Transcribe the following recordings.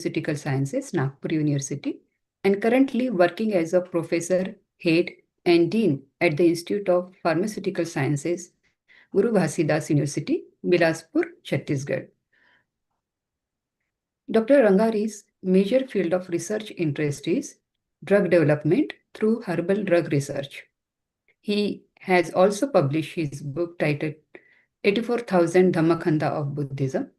Pharmaceutical Sciences, Nagpur University, and currently working as a professor, head, and dean at the Institute of Pharmaceutical Sciences, Guru Ghasidas University, Bilaspur, Chhattisgarh. Dr. Rangari's major field of research interest is drug development through herbal drug research. He has also published his book titled 84,000 Dhammakkhanda of Buddhism.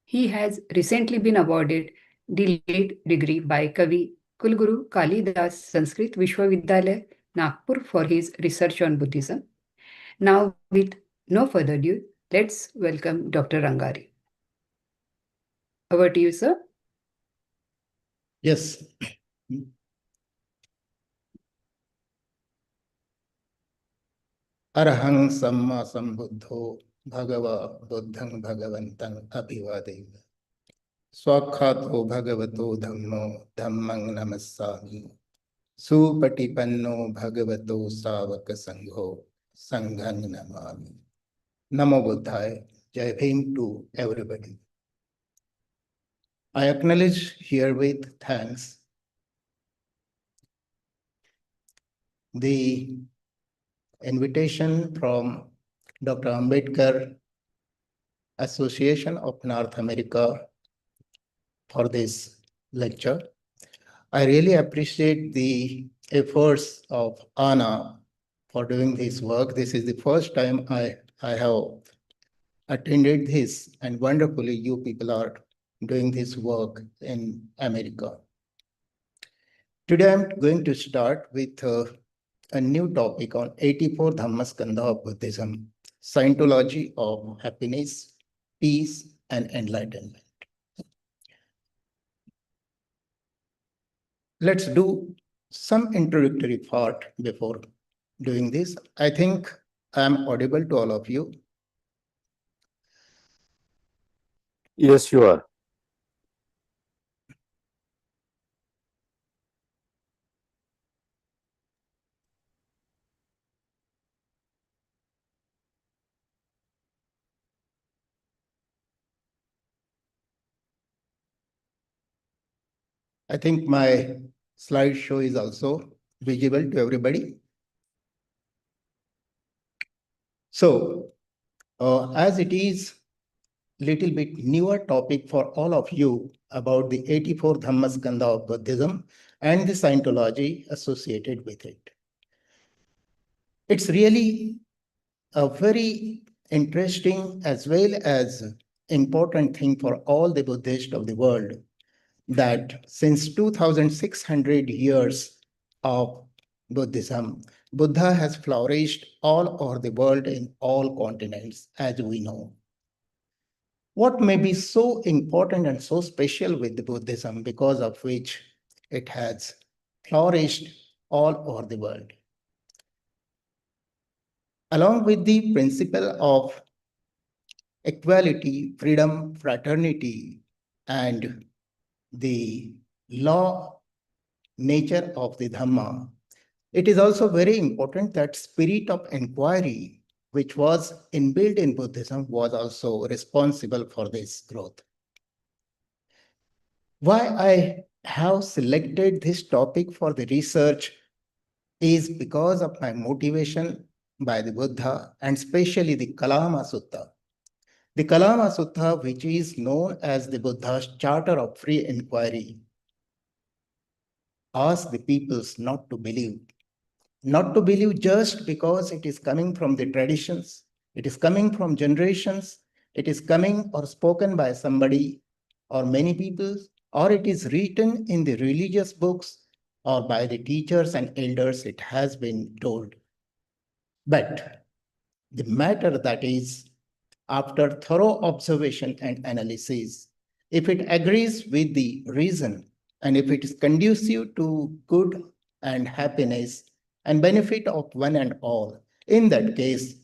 He has recently been awarded the lead degree by Kavi Kulguru Kalidas Sanskrit Vishwavidyalaya, Nagpur for his research on Buddhism. Now, with no further ado, let's welcome Dr. Rangari. Over to you, sir. Yes. Arahang Samma Sambuddho Bhagava Buddhang Bhagavantang Abhivadeva Swakhato Bhagavato Dhammo Dhammang Namassami Supatipanno Bhagavato Savaka Sangho Sanghang Namami. Namo Buddhaya. Jai Bhim to everybody. I acknowledge herewith thanks the invitation from Dr. Ambedkar Association of North America for this lecture. I really appreciate the efforts of Anna for doing this work. This is the first time I have attended this, and wonderfully you people are doing this work in America. Today I'm going to start with a new topic on 84 Dhammakkhanda of Buddhism, Scientology of happiness, peace, and enlightenment. Let's do some introductory part before doing this. I think I am audible to all of you. Yes, you are. I think my slideshow is also visible to everybody. So, as it is little bit newer topic for all of you about the 84 Dhammakkhanda of Buddhism and the Scientology associated with it. It's really a very interesting as well as important thing for all the Buddhists of the world that since 2,600 years of Buddhism, Buddha has flourished all over the world in all continents, as we know. What may be so important and so special with the Buddhism because of which it has flourished all over the world? Along with the principle of equality, freedom, fraternity, and the law nature of the Dhamma, it is also very important that spirit of inquiry, which was inbuilt in Buddhism, was also responsible for this growth. Why I have selected this topic for the research is because of my motivation by the Buddha, and especially the Kalama Sutta. The Kalama Sutta, which is known as the Buddha's Charter of Free Inquiry, asks the peoples not to believe just because it is coming from the traditions, it is coming from generations, it is coming or spoken by somebody or many people, or it is written in the religious books or by the teachers and elders, it has been told. But the matter that is, after thorough observation and analysis, if it agrees with the reason and if it is conducive to good and happiness and benefit of one and all, in that case,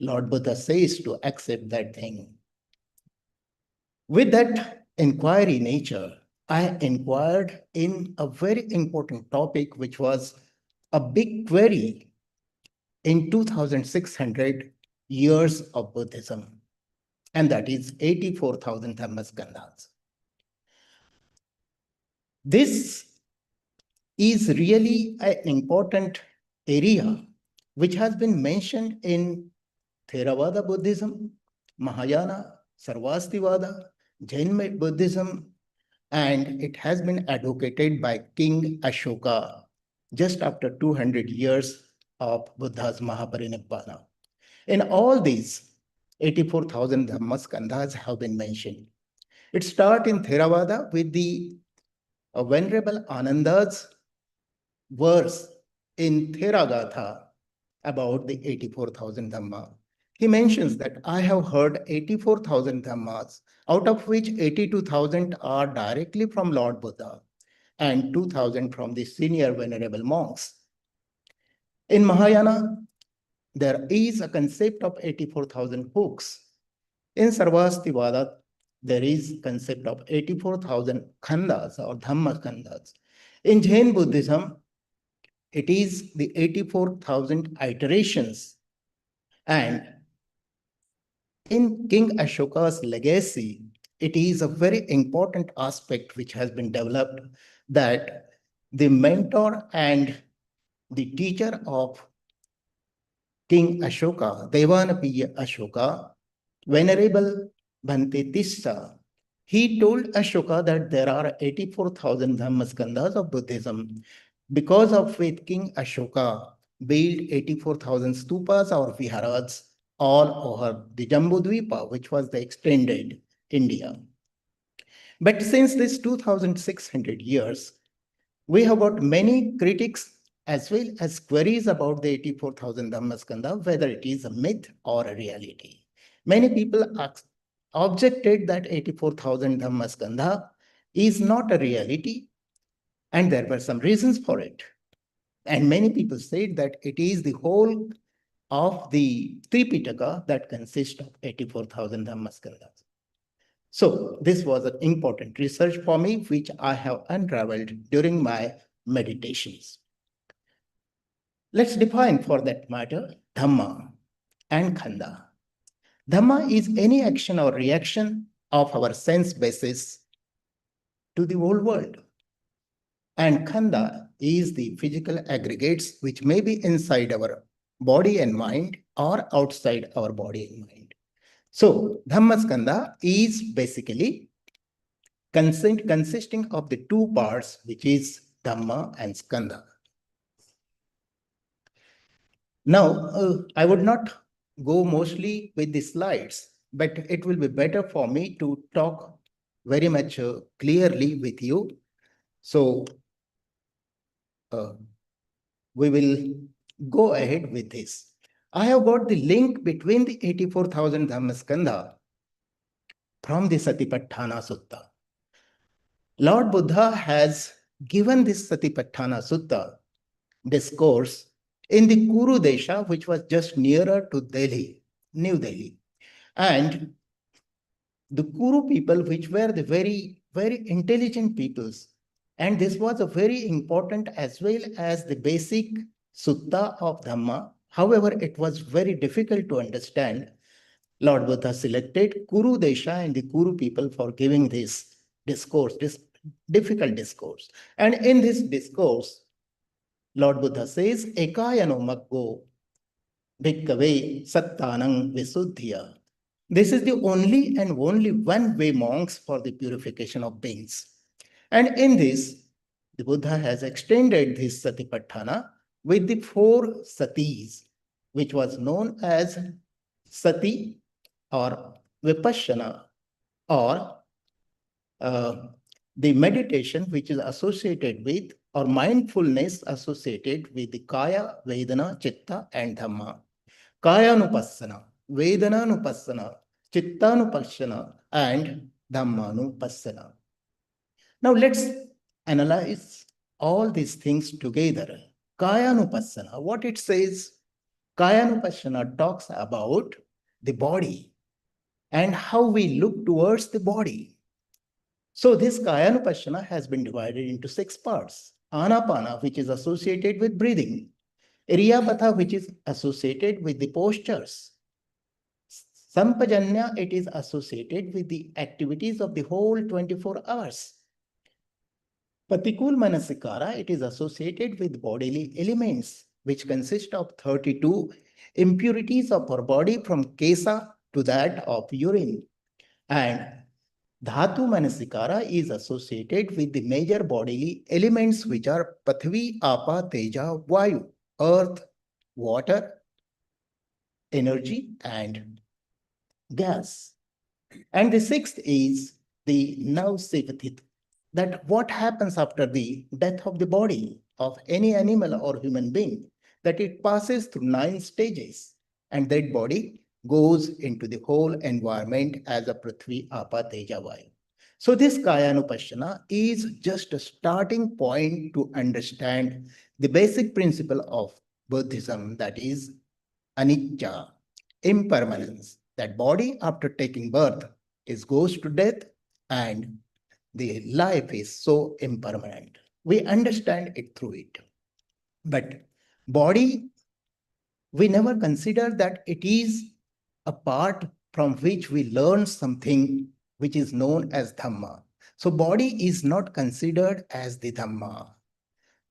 Lord Buddha says to accept that thing. With that inquiry nature, I inquired in a very important topic, which was a big query in 2,600 years of Buddhism, and that is 84,000 Dhammakkandas. This is really an important area which has been mentioned in Theravada Buddhism, Mahayana, Sarvastivada, Jain Buddhism, and it has been advocated by King Ashoka just after 200 years of Buddha's Mahaparinibbana. In all these, 84,000 Dhammaskandhas have been mentioned. It starts in Theravada with the Venerable Ananda's verse in Theragatha about the 84,000 Dhamma. He mentions that I have heard 84,000 Dhammas, out of which 82,000 are directly from Lord Buddha and 2,000 from the senior venerable monks. In Mahayana, there is a concept of 84,000 books. In Sarvastivada, there is concept of 84,000 khandas or Dhammakhandas. In Jain Buddhism, it is the 84,000 iterations. And in King Ashoka's legacy, it is a very important aspect which has been developed, that the mentor and the teacher of King Ashoka, Devanapiya Ashoka, Venerable Bhante Tissa, he told Ashoka that there are 84,000 Dhammaskandhas of Buddhism, because of which King Ashoka built 84,000 stupas or viharas all over the Jambudvipa, which was the extended India. But since this 2,600 years, we have got many critics as well as queries about the 84,000 Dhammaskandha, whether it is a myth or a reality. Many people objected that 84,000 Dhammaskandha is not a reality, and there were some reasons for it. And many people said that it is the whole of the Tripitaka that consists of 84,000 Dhammaskandhas. So this was an important research for me, which I have unraveled during my meditations. Let's define for that matter Dhamma and Khanda. Dhamma is any action or reaction of our sense basis to the whole world. And Khanda is the physical aggregates which may be inside our body and mind or outside our body and mind. So Dhammaskandha is basically consisting of the two parts, which is Dhamma and Skandha. Now, I would not go mostly with the slides, but it will be better for me to talk very much clearly with you. So we will go ahead with this. I have got the link between the 84,000 Dhammaskandha from the Satipatthana Sutta. Lord Buddha has given this Satipatthana Sutta discourse in the Kuru Desha, which was just nearer to Delhi, New Delhi. And the Kuru people, which were the very, very intelligent peoples, and this was a very important as well as the basic sutta of Dhamma. However, it was very difficult to understand. Lord Buddha selected Kuru Desha and the Kuru people for giving this discourse, this difficult discourse. And in this discourse, Lord Buddha says, Ekayano Maggo Bhikkave Sattanang Visuddhya. This is the only and only one way, monks, for the purification of beings. And in this, the Buddha has extended this Satipatthana with the four satis, which was known as sati or vipassana, or the meditation which is associated with, or mindfulness associated with the Kaya, Vedana, Chitta and Dhamma. Kaya Nupassana, Vedana Nupassana, Chitta Nupassana and Dhamma Nupassana. Now let's analyze all these things together. Kaya Nupassana, what it says? Kaya Nupassana talks about the body and how we look towards the body. So this Kayanupassana has been divided into 6 parts. Anapana, which is associated with breathing. Iriyapatha, which is associated with the postures. Sampajanya, it is associated with the activities of the whole 24 hours. Patikul Manasikara, it is associated with bodily elements, which consist of 32 impurities of our body from kesa to that of urine. And Dhatu Manasikara is associated with the major bodily elements, which are Pathvi, Apa, Teja, Vayu, earth, water, energy, and gas. And the sixth is the Navsivathit, that what happens after the death of the body of any animal or human being, that it passes through 9 stages, and that body goes into the whole environment as a Prithvi, Apa, Teja, Vayu. So this Kayanupashana is just a starting point to understand the basic principle of Buddhism, that is anicca, impermanence. That body after taking birth goes to death, and the life is so impermanent. We understand it through it. But body, we never consider that it is a part from which we learn something which is known as Dhamma. So body is not considered as the Dhamma.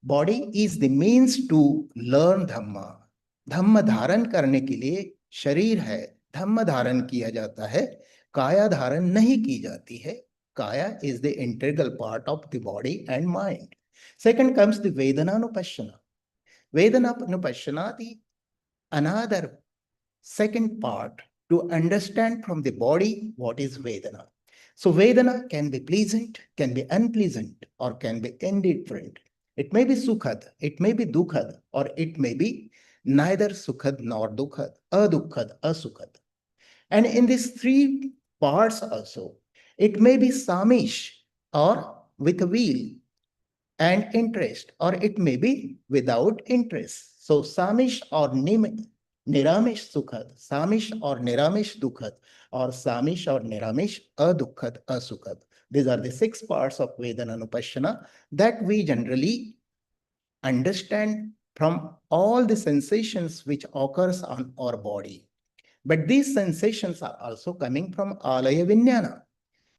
Body is the means to learn Dhamma. धम्म धारण करने के लिए शरीर है, धम्म धारण किया जाता है, काया धारण नहीं की जाती है. Kaya is the integral part of the body and mind. Second comes the Vedananupashana. Vedananupashana, the another second part to understand from the body what is Vedana. So Vedana can be pleasant, can be unpleasant, or can be indifferent. It may be sukhad, it may be dukhad, or it may be neither sukhad nor dukhad, adukhad, asukhad. And in these 3 parts also, it may be samish or with a wheel and interest, or it may be without interest. So samish or niramish sukhad, samish or niramish dukhad, or samish or niramish adukhad, asukhad. These are the 6 parts of Vedananupashana that we generally understand from all the sensations which occurs on our body. But these sensations are also coming from Alaya Vijnana.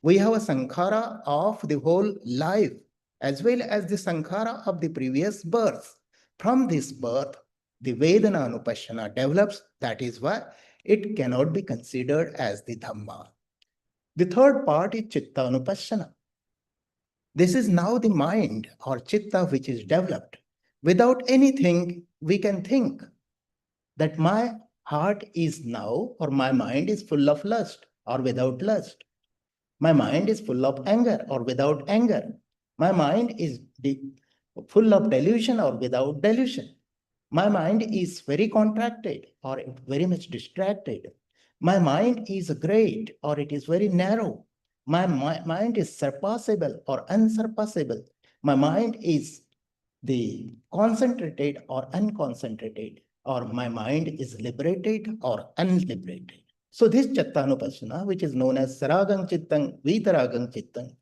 We have a sankhara of the whole life as well as the sankhara of the previous birth. From this birth, the Vedananupashana develops. That is why it cannot be considered as the Dhamma. The third part is Chittanupashana. This is now the mind or Chitta which is developed. Without anything, we can think that my heart is now, or my mind is full of lust or without lust. My mind is full of anger or without anger. My mind is full of delusion or without delusion. My mind is very contracted or very much distracted. My mind is great or it is very narrow. My mind is surpassable or unsurpassable. My mind is the concentrated or unconcentrated, or my mind is liberated or unliberated. So this Chattanupasana, which is known as Saragang Chittang, Vitaragang Chittang,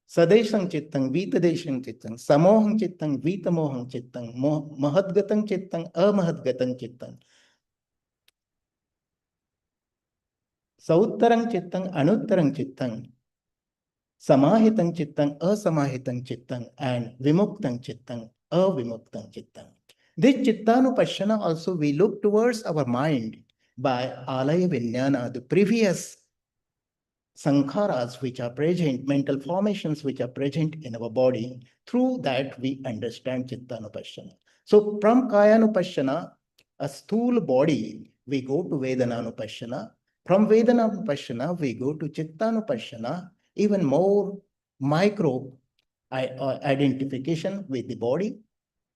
Sadeshang Chittang, Vitadeshang Chittang, Samohang Chittang, Vitamohang Chittang, Mahadgatang Chittang, Amahadgatang Chittang, Sauttarang Chittang, Anuttarang Chittang, Samahitang Chittang, Asamahitang Chittang, and Vimuktang Chittang, Avimuktang Chittang. This Chittanupashana also we look towards our mind by Alaya Vijnana, the previous sankharas which are present, mental formations which are present in our body. Through that we understand Chittanupashana. So from Kayanupashana, a sthula body, we go to Vedananupashana. From Vedananupashana, we go to Chittanupashana, even more micro identification with the body.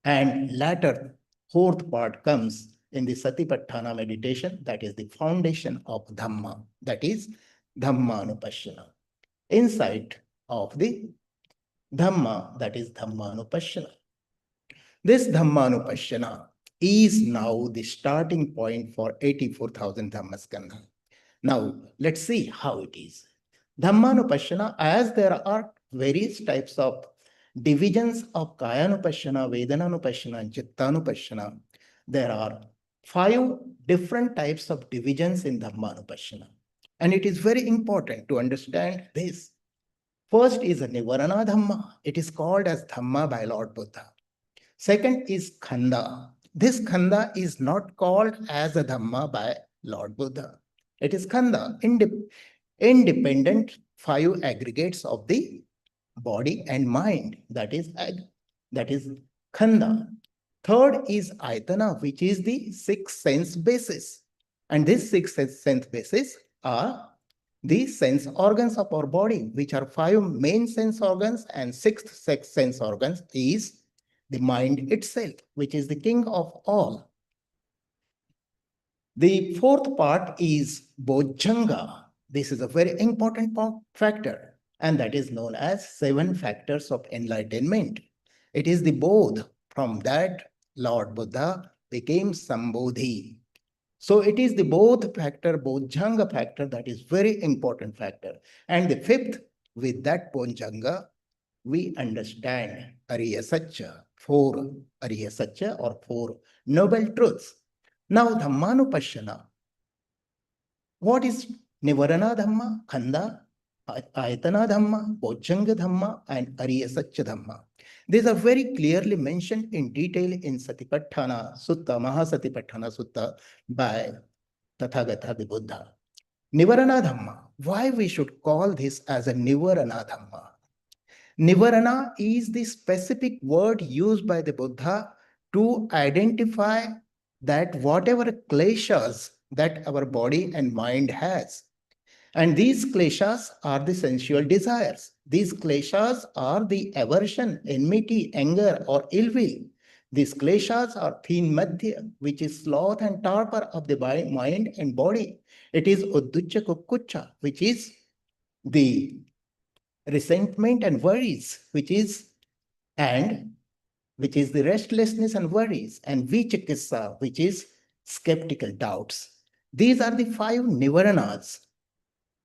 And latter, 4th part comes in the Satipatthana meditation, that is the foundation of Dhamma, that is Dhammanupashana. Insight of the Dhamma, that is Dhammanupashana. This Dhammanupashana is now the starting point for 84,000 Dhammaskandha. Now, let's see how it is. Dhammanupashana, as there are various types of divisions of Kayanupashana, Vedananupashana, and Chittanupashana, there are 5 different types of divisions in Dhammanupashana. And it is very important to understand this. First is a Nivarana Dhamma. It is called as Dhamma by Lord Buddha. Second is Khanda. This Khanda is not called as a Dhamma by Lord Buddha. It is Khanda, independent 5 aggregates of the body and mind. That is Khanda. Third is Ayatana, which is the 6 sense basis. And these 6 sense basis are the sense organs of our body, which are 5 main sense organs, and 6th sense organs is the mind itself, which is the king of all. The 4th part is Bojjhanga. This is a very important factor, and that is known as 7 factors of enlightenment. It is the Bodh. From that, Lord Buddha became Sambodhi. So it is the Bodh factor, Bojjhanga factor, that is very important factor. And the 5th, with that Bojjhanga, we understand Ariya Satya, 4 Ariya Satya or 4 noble truths. Now, Dhammanupashyana. What is Nivarana Dhamma, Khanda, Ayatana Dhamma, Bojjhanga Dhamma, and Ariya Satya Dhamma? These are very clearly mentioned in detail in Satipatthana Sutta, Mahasatipatthana Sutta by Tathagata the Buddha. Nivarana Dhamma. Why we should call this as a Nivarana Dhamma? Nivarana is the specific word used by the Buddha to identify that whatever kleshas that our body and mind has. And these kleshas are the sensual desires. These kleshas are the aversion, enmity, anger, or ill will. These kleshas are thin madhya, which is sloth and torpor of the mind and body. It is udducha kukkucha, which is the resentment and worries, which is the restlessness and worries, and vichikitsa, which is skeptical doubts. These are the 5 nivaranas.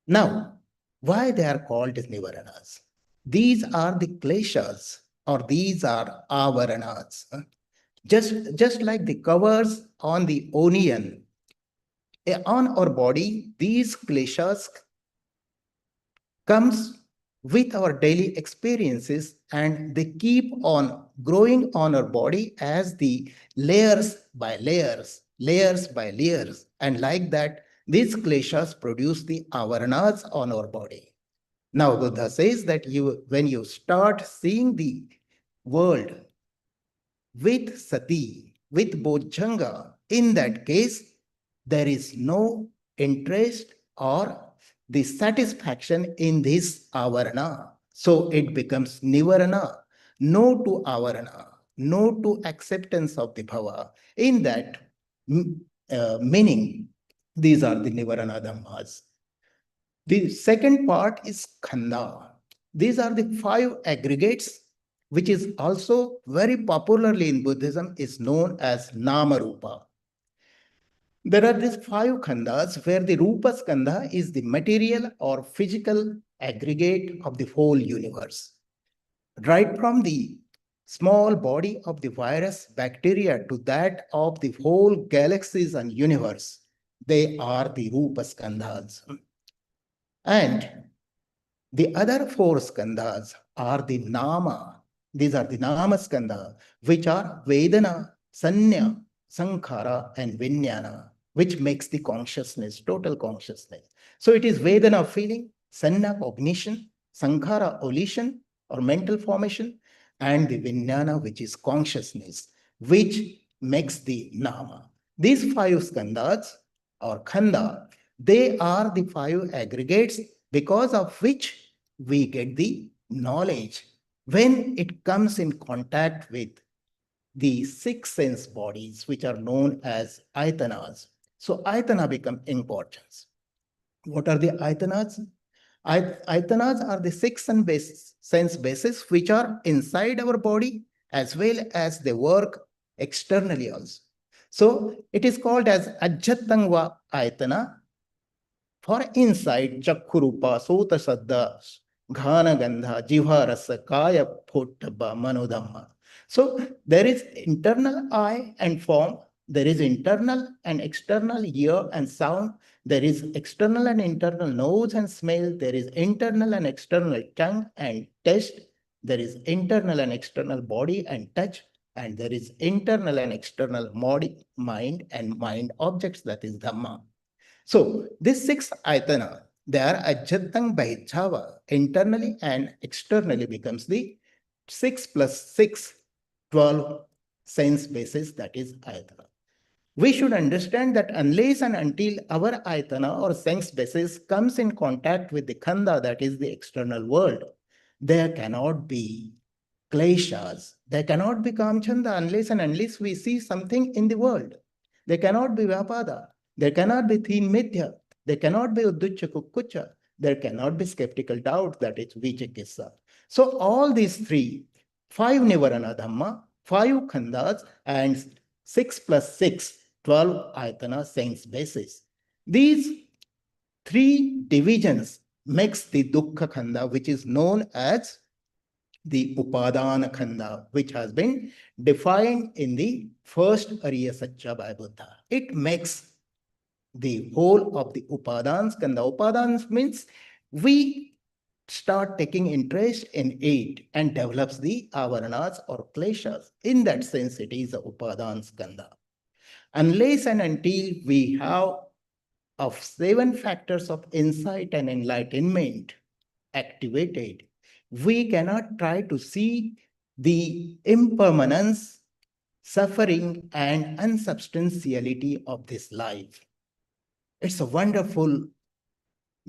Now, why they are called as nivaranas? These are the kleshas, or these are avaranas. Just like the covers on the onion, on our body, these kleshas comes with our daily experiences, and they keep on growing on our body as the layers by layers, layers by layers. And like that, these kleshas produce the avaranas on our body. Now, Buddha says that when you start seeing the world with sati, with bojjhanga, in that case, there is no interest or the satisfaction in this avarana. So it becomes nivarana, no to avarana, no to acceptance of the bhava. In that meaning, these are the nivarana dhammas. The second part is khanda. These are the 5 aggregates, which is also very popularly in Buddhism, is known as nama rupa. There are these 5 khandas where the rupa skandha is the material or physical aggregate of the whole universe. Right from the small body of the virus, bacteria, to that of the whole galaxies and universe, they are the rupa skandhas. And the other 4 skandhas are the nama. These are the nama skandha, which are Vedana, Sanya, Sankhara, and Vijnana, which makes the consciousness, total consciousness. So it is Vedana feeling, Sanya cognition, Sankhara volition or mental formation, and the Vijnana, which is consciousness, which makes the nama. These 5 skandhas or khanda, they are the 5 aggregates because of which we get the knowledge when it comes in contact with the 6 sense bodies, which are known as ayatanas. So ayatana become important. What are the ayatanas? Ayatanas are the 6 sense bases which are inside our body, as well as they work externally also. So it is called as ajjhatangva ayatana. For inside, Chakhurupa, Sota Saddha, Ghana Gandha, Jiva Rasa, Kaya Photabha, Manodhamma. So there is internal eye and form, there is internal and external ear and sound, There is external and internal nose and smell. There is internal and external tongue and taste. There is internal and external body and touch. And there is internal and external body, mind and mind objects, that is Dhamma. So this 6 ayatana, they are adjatang bhaichava, internally and externally becomes the 6 plus 6, 12 sense basis, that is ayatana. We should understand that unless and until our ayatana or sense basis comes in contact with the khanda, that is the external world, there cannot be kleshas, there cannot be kamchanda unless and unless we see something in the world. There cannot be vyapada, there cannot be thin mithya, there cannot be udducha kukkucha, there cannot be skeptical doubt, that is vichikissa. So all these three, 5 nivarana dhamma, 5 khandas and 6 plus 6, 12 ayatana sense basis. These 3 divisions makes the dukkha khanda, which is known as the upadana khanda, which has been defined in the first Ariya Satya by Buddha. It makes the whole of the upadana khanda. Upadana means we start taking interest in it and develops the avaranas or kleshas. In that sense, it is a upadana skanda. Unless and until we have of 7 factors of insight and enlightenment activated, we cannot try to see the impermanence, suffering, and unsubstantiality of this life. It's a wonderful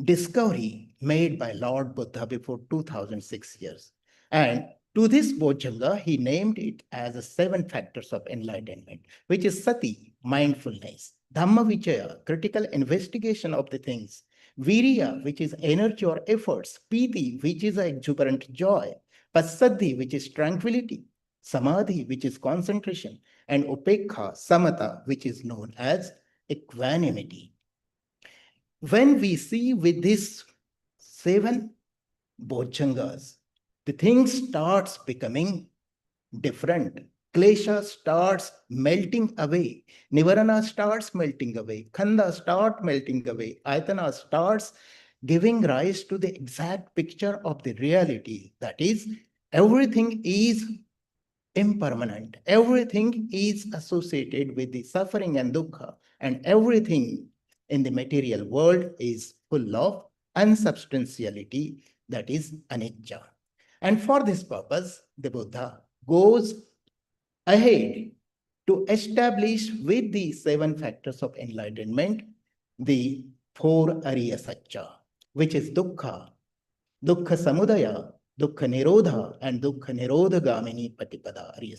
discovery made by Lord Buddha before 2006 years. And to this Bojjhanga, he named it as the 7 factors of enlightenment, which is sati, mindfulness, dhamma vichaya, critical investigation of the things, virya, which is energy or efforts, piti, which is exuberant joy, passaddhi, which is tranquility, samadhi, which is concentration, and upekha, samatha, which is known as equanimity. When we see with these 7 bojjhangas, the thing starts becoming different. Klesha starts melting away. Nivarana starts melting away. Khanda starts melting away. Ayatana starts giving rise to the exact picture of the reality. That is, everything is impermanent. Everything is associated with the suffering and dukkha, and everything in the material world is full of unsubstantiality, that is anicca. And for this purpose, the Buddha goes ahead to establish with the 7 factors of enlightenment the 4 Ariya Satya, which is dukkha, dukkha samudaya, dukkha nirodha, and dukkha nirodha gamini patipada Ariya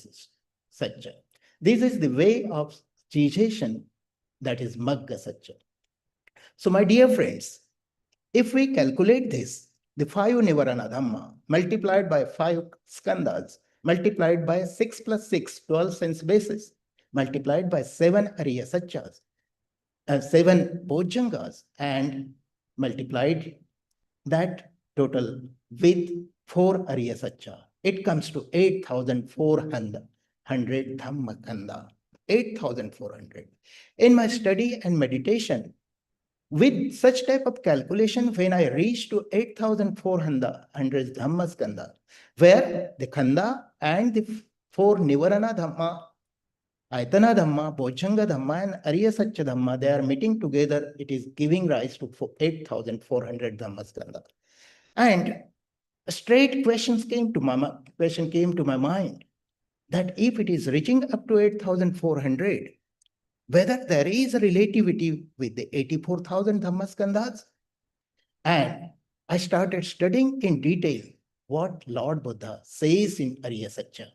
Satya. This is the way of cessation, that is magga Satya. So my dear friends, if we calculate this, the 5 nivarana dhamma multiplied by 5 skandhas, multiplied by 6 plus 6, 12 sense basis, multiplied by 7 Ariya Satyas, 7 bojjhangas, and multiplied that total with 4 Ariya Satya, it comes to 8,400 Dhammakkhanda. 8,400. In my study and meditation, with such type of calculation, when I reach to 8,400 Dhammaskanda, where the Khanda and the 4 Nivarana Dhamma, Ayatana Dhamma, Bojjhanga Dhamma, and Ariya Satya Dhamma, they are meeting together, it is giving rise to 8,400 Dhammaskanda. And a straight question came to my mind, that if it is reaching up to 8,400, whether there is a relativity with the 84,000 Dhammaskandhas. And I started studying in detail what Lord Buddha says in Ariya Satya.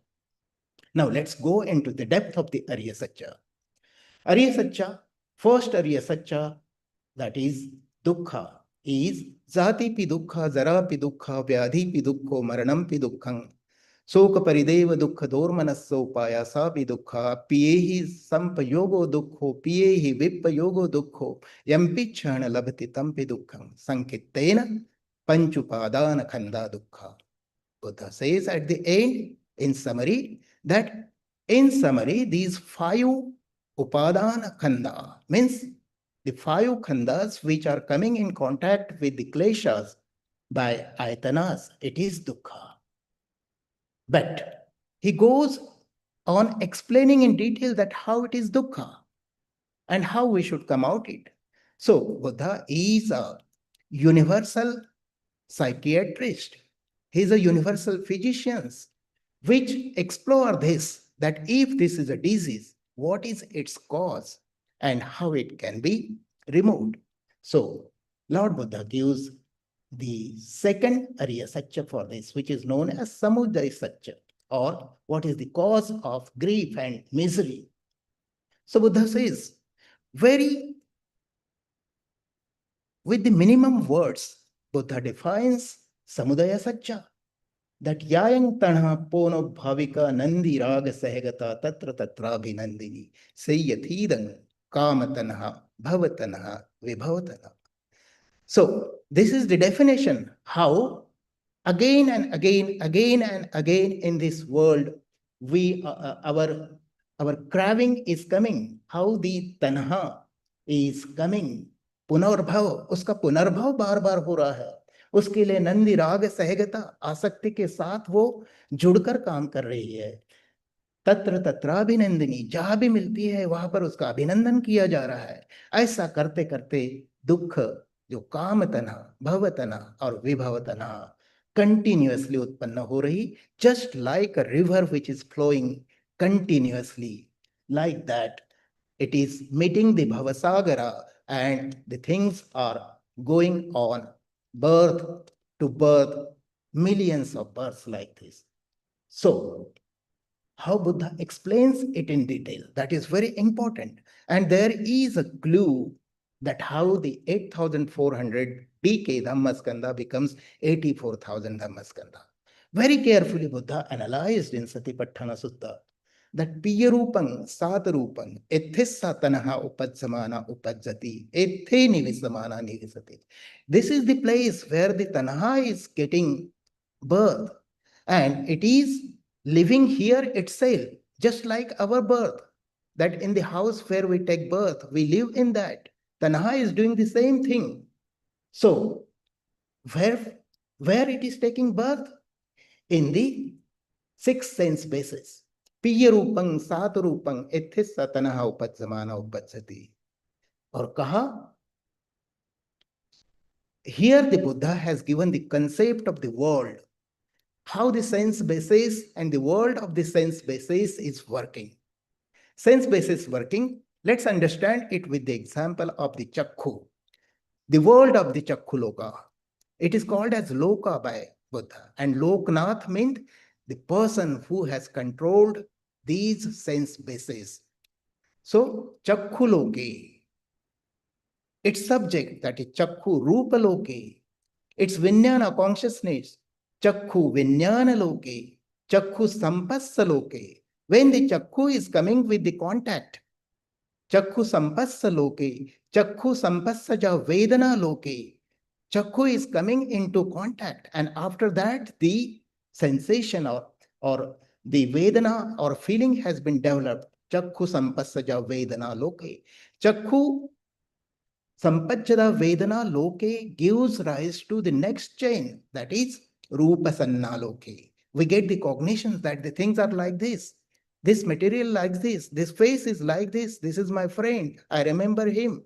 Now let's go into the depth of the Ariya Satya. Ariya Satya, first Ariya Satya, that is dukkha, is zati pi dukkha, zara pi dukkha, vyadhi pi dukkho, maranam pi dukkham, शोक परिदेव दुख दोर्मनस्सो पायासा भी दुखा पिए ही संपयोगो दुखो पिए ही विपयोगो दुखो यम्पि क्षण लभति तम्पि दुखम संकित्तेन पंचुपादान खंदा दुखा. Buddha says at the end, in summary, these 5 upadana khanda means the 5 khandas which are coming in contact with the kleshas by ayatanas, it is dukkha. But he goes on explaining in detail that how it is dukkha and how we should come out it. So Buddha is a universal psychiatrist. He is a universal physician, which explore this, that if this is a disease, what is its cause and how it can be removed. So Lord Buddha gives the second Arya Satya for this, which is known as Samudaya Satya, or what is the cause of grief and misery. So Buddha says, with the minimum words, Buddha defines Samudaya Satya, that yayang tanha pono bhavika nandi raga sahagata tatra tatra abhinandini sayyatidang kamatanha bhavatanha vibhavatana. So this is the definition how again and again in this world our craving is coming, how the tanha is coming, पुनर्भव, उसका पुनर्भव बार बार हो रहा है. उसके लिए नंदी राग सहगता, आसक्ति के साथ वो जुड़कर काम कर रही है. तत्र तत्राभिनंदिनी, जहां भी मिलती है वहां पर उसका अभिनंदन किया जा रहा है. ऐसा करते करते दुख, जो काम तना, भव तना और विभव तना कंटिन्यूअसली उत्पन्न हो रही, just like a river which is flowing continuously, like that it is meeting the bhavasagara and the things are going on birth to birth, millions of births like this. So how Buddha explains it in detail, that is very important. And there is a clue that how the 8,400 DK Dhammakkhanda becomes 84,000 Dhammakkhanda. Very carefully Buddha analyzed in Satipatthana Sutta that piyarupang satarupang ethissa tanaha upajsamana upajjati ethe nivisamana nivisati. This is the place where the tanaha is getting birth, and it is living here itself, just like our birth, that in the house where we take birth, we live in that. Tanaha is doing the same thing. So where it is taking birth? In the 6 sense bases. Piyarupang satarupang ethissa tanaha upajsamana upajjati. और कहा, here the Buddha has given the concept of the world, how the sense basis and the world of the sense basis is working. Sense basis working, let's understand it with the example of the Chakku, the world of the Chakku Loka. It is called as Loka by Buddha, and Loknath meant the person who has controlled these sense bases. So, Chakku Loke, its subject, that is Chakku Rupa Loke, its Vijnana consciousness, Chakku Vijnana Loke, Chakku Sampassa Loke. When the Chakku is coming with the contact, Chakku Sampassa Loke, Chakku Sampassaja Vedana Loke, Chakku is coming into contact, and after that the sensation or the Vedana or feeling has been developed. Chakku Sampassaja Vedana Loke. Chakku Sampajjada Vedana Loke gives rise to the next chain, that is Rupa Sanna Loke. We get the cognitions that the things are like this material like this face is like this is my friend, I remember him,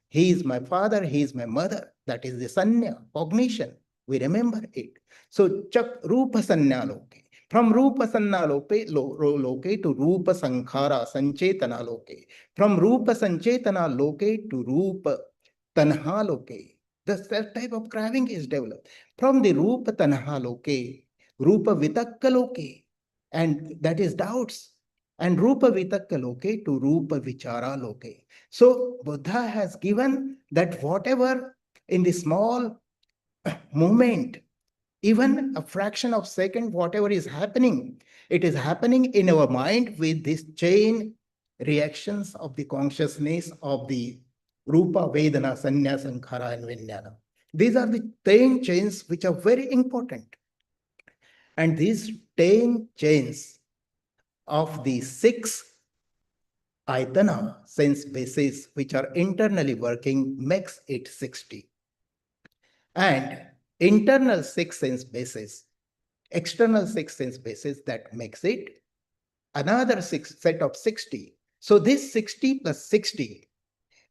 he is my father, he is my mother. That is the Sanya, cognition. We remember it. So Rupa Sanya Loke. From Rupa Sanna Loke to Rupa Sankhara Sanchetana Loke. From Rupa Sanchetana Loke to Rupa Tanha Loke. That type of craving is developed. From the Rupa Tanha Loke, Rupa Vitakka Loke, and that is doubts. And Rupa Vitakka Loke to Rupa Vichara Loke. So Buddha has given that whatever in the small moment, even a fraction of second, whatever is happening, it is happening in our mind with this chain reactions of the consciousness of the Rupa, Vedana, Sanya, Sankhara, and Vijnana. These are the 10 chains which are very important. And these 10 chains of the 6 Ayatana, sense bases, which are internally working, makes it 60. And internal 6 sense bases, external 6 sense bases, that makes it another set of 60. So this 60 plus 60,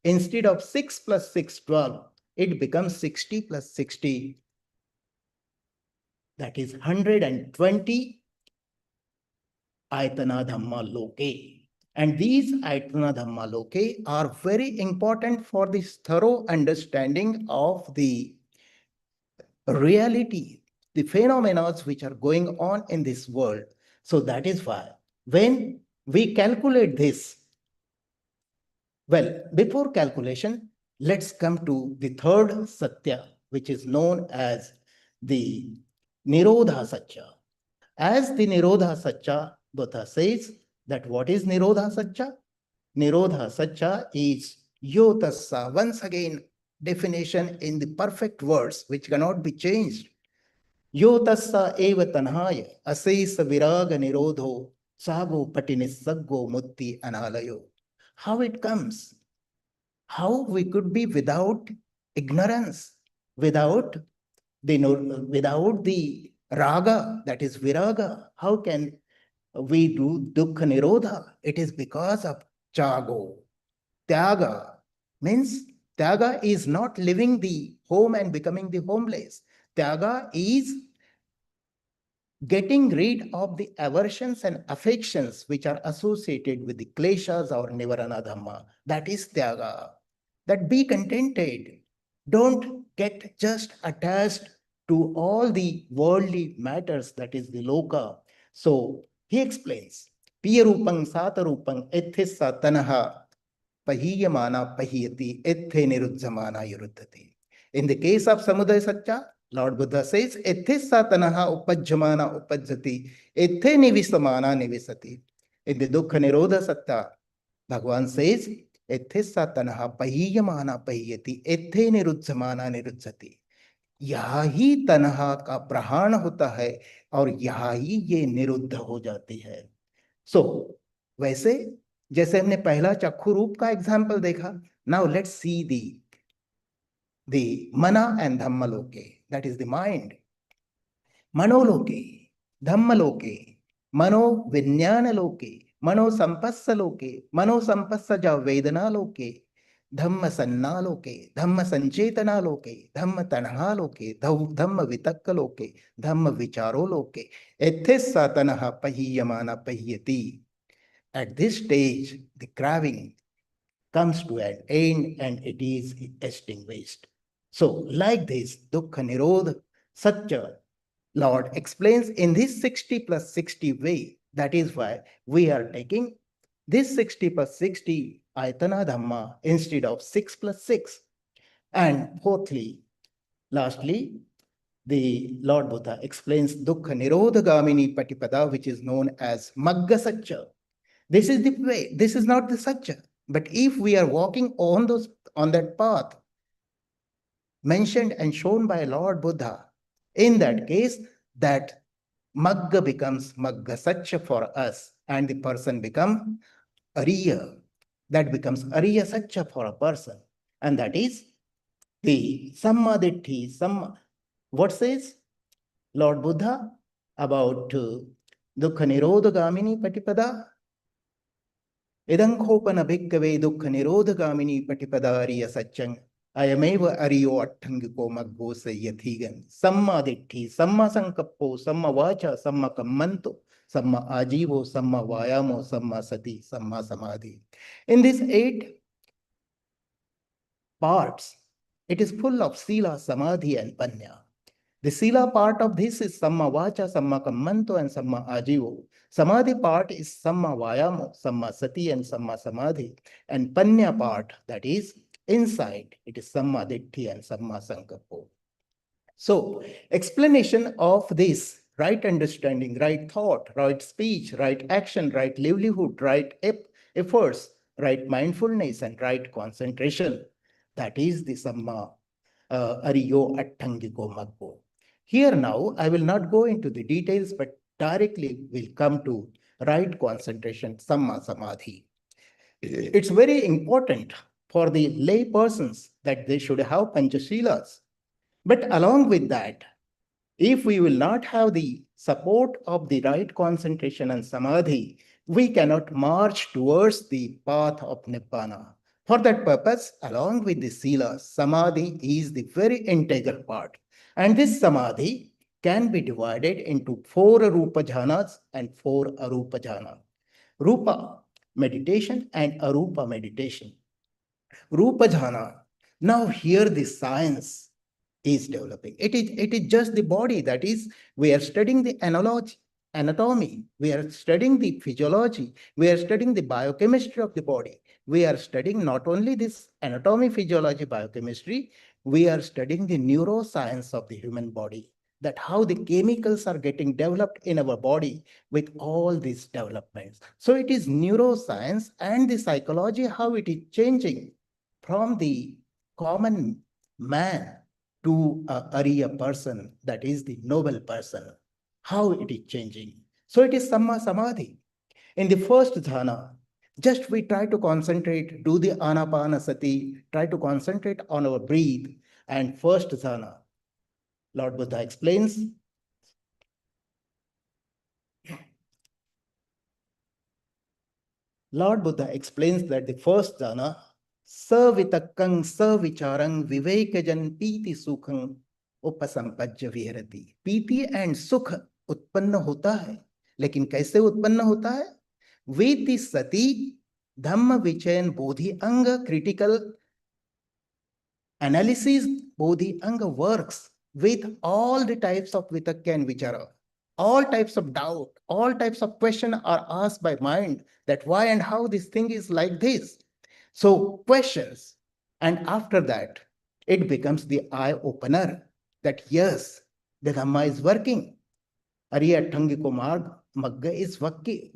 instead of 6 plus 6, 12, it becomes 60 plus 60. That is 120 Ayatana Dhamma Loke. And these Ayatana Dhamma Loke are very important for this thorough understanding of the reality, the phenomena which are going on in this world. So that is why when we calculate this, well, before calculation, let's come to the third Satya, which is known as the Nirodha Satya. As the Nirodha Satya, Buddha says that what is Nirodha Satya? Nirodha Satya is Yotassa, once again, definition in the perfect words which cannot be changed. Yotassa eva tanhaya, asesa viraga nirodho, sago patinisaggo mutti analayo. How it comes? How we could be without ignorance, without the raga, that is viraga? How can we do dukkha nirodha? It is because of chago. Tyaga means tyaga is not living the home and becoming the homeless. Tyaga is getting rid of the aversions and affections which are associated with the kleshas or nivarana dhamma. That is tyaga. That be contented. Don't get just attached to all the worldly matters, that is the loka. So he explains, Piyarupang satarupang ethissa tanaha pahiyamana pahiyati ethe nirudzamana yuruddhati. In the case of Samudaya Satya, Lord Buddha says, ethissa tanaha upajjamana upajjati ethe nivisamana nivisati. In the Dukkha Nirodha Satya, Bhagavan says, ethissa tanaha pahiyamana pahiyati ethe nirudzamana nirudzati. यहाँ ही तनहा का प्रहाण होता है और यहाँ ही ये निरुद्ध हो जाती है. सो वैसे जैसे हमने पहला चक्षु रूप का एग्जाम्पल देखा, now let's see the mana and dhammaloke, that is the mind. Manoloke, dhammaloke, mano vinyana loke, mano sampassa loke, mano sampassaja vedana loke, dhamma sanna loke, dhamma sanchetana loke, dhamma tanha loke, dhamma vitakka loke, dhamma vicharo loke, ethissa tanaha pahiyamana pahiyati. At this stage, the craving comes to an end and it is extinguished. So, like this, Dukkha Nirodha Satya, Lord explains in this 60 plus 60 way. That is why we are taking this 60 plus 60 Ayatana Dhamma instead of 6 plus 6. And fourthly, lastly, the Lord Buddha explains Dukkha Nirodha Gamini Patipada, which is known as Magga Satya. This is the way, this is not the Satya. But if we are walking on that path mentioned and shown by Lord Buddha, in that case, that Magga becomes Magga Satya for us, and the person becomes Ariya. That becomes Ariya Satya for a person. And that is the Sammaditthi. What says Lord Buddha about Dukkha Nirodha Gamini Patipada? Idankopana bhikkave dukkha nirodhagamini patipadariya satyang ayameva ariyo attangiko maggo sayathigan samma ditti samma sankappo samma vacha samma kammanto samma ajivo samma vayamo samma sati samma samadhi. In these 8 parts, it is full of sila, samadhi and panya. The sila part of this is samma vacha, samma kammanto and samma ajivo. Samadhi part is samma vayamo, samma sati and samma samadhi. And panya part, that is inside, it is samma ditti and samma sankappo. So, explanation of this right understanding, right thought, right speech, right action, right livelihood, right efforts, right mindfulness and right concentration, that is the samma ariyo attangiko maggo. Here now, I will not go into the details, but directly will come to right concentration, samma samadhi. It's very important for the lay persons that they should have Panchashilas. But along with that, if we will not have the support of the right concentration and samadhi, we cannot march towards the path of Nibbana. For that purpose, along with the Sila, samadhi is the very integral part. And this samadhi can be divided into 4 Rupa jhanas and 4 Arupa jhanas. Rupa meditation and Arupa meditation. Rupa jhana. Now here the science is developing. It is just the body. That is, we are studying the anatomy. We are studying the physiology. We are studying the biochemistry of the body. We are studying not only this anatomy, physiology, biochemistry, we are studying the neuroscience of the human body, that how the chemicals are getting developed in our body with all these developments. So it is neuroscience and the psychology, how it is changing from the common man to a Arya person, that is the noble person, how it is changing. So it is Samma Samadhi. In the first dhyana, just we try to concentrate, do the Anapanasati, try to concentrate on our breath. And first dhyana, Lord Buddha explains, that the first dhyana, Savitakang Savicharang Vivekajan Piti Sukhang Upasampajya Viharati. Piti and Sukh उत्पन्न होता है, लेकिन कैसे उत्पन्न होता है? With the sati dhamma vichayan bodhi anga critical analysis, bodhi anga works with all the types of vitakya and vichara. All types of doubt, all types of question are asked by mind, that why and how this thing is like this. So questions, and after that, it becomes the eye opener that yes, the Dhamma is working. Ariya Tangiko Marg Magga is working.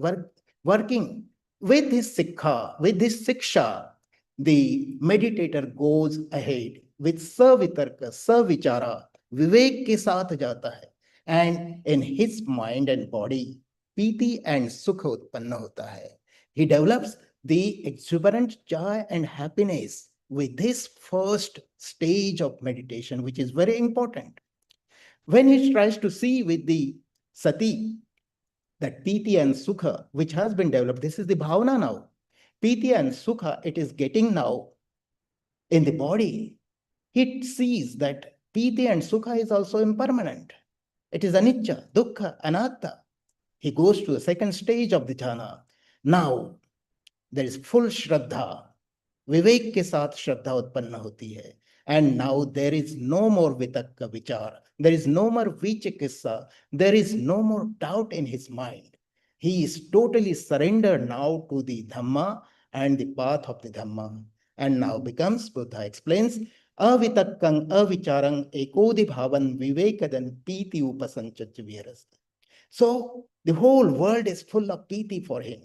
With this Sikha, with this Siksha, the meditator goes ahead with Savitarka, Savichara, Vivek ke saath jata hai. And in his mind and body, Piti and Sukha utpanna hota hai. He develops the exuberant joy and happiness with this first stage of meditation, which is very important. When he tries to see with the sati, that Piti and Sukha, which has been developed, this is the bhavana now. Piti and Sukha, it is getting now in the body. He sees that Piti and Sukha is also impermanent. It is anicca, dukkha, anatta. He goes to the second stage of the jhana. Now, there is full shraddha. Vivek ke saath shraddha utpanna hoti hai. And now there is no more vitakka vichar. There is no more vichikissa. There is no more doubt in his mind. He is totally surrendered now to the Dhamma and the path of the Dhamma. And now becomes, Buddha explains, avitakkang avicharang ekodi bhavan vivekadan piti upasanchach viharas. So the whole world is full of piti for him.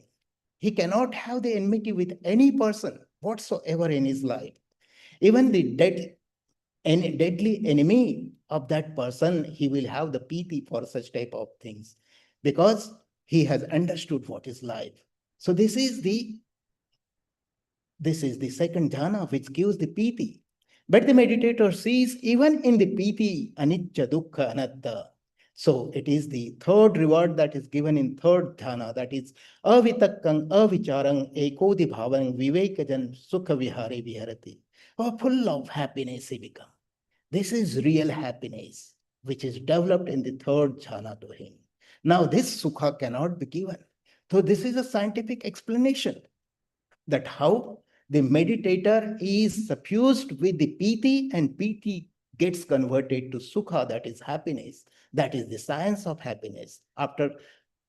He cannot have the enmity with any person whatsoever in his life. Even the deadly enemy of that person, he will have the piti for such type of things, because he has understood what is life. So this is the second jhana, which gives the piti. But the meditator sees even in the piti anicca, dukkha, anatta. So it is the third reward that is given in third dhyana, that is avitakkang avicharang ekodi bhavang vivekajan sukha vihare viharati. Oh, full of happiness he becomes. This is real happiness, which is developed in the third jhana to him. Now this sukha cannot be given. So this is a scientific explanation that how the meditator is suffused with the piti, and piti gets converted to sukha, that is happiness. That is the science of happiness. After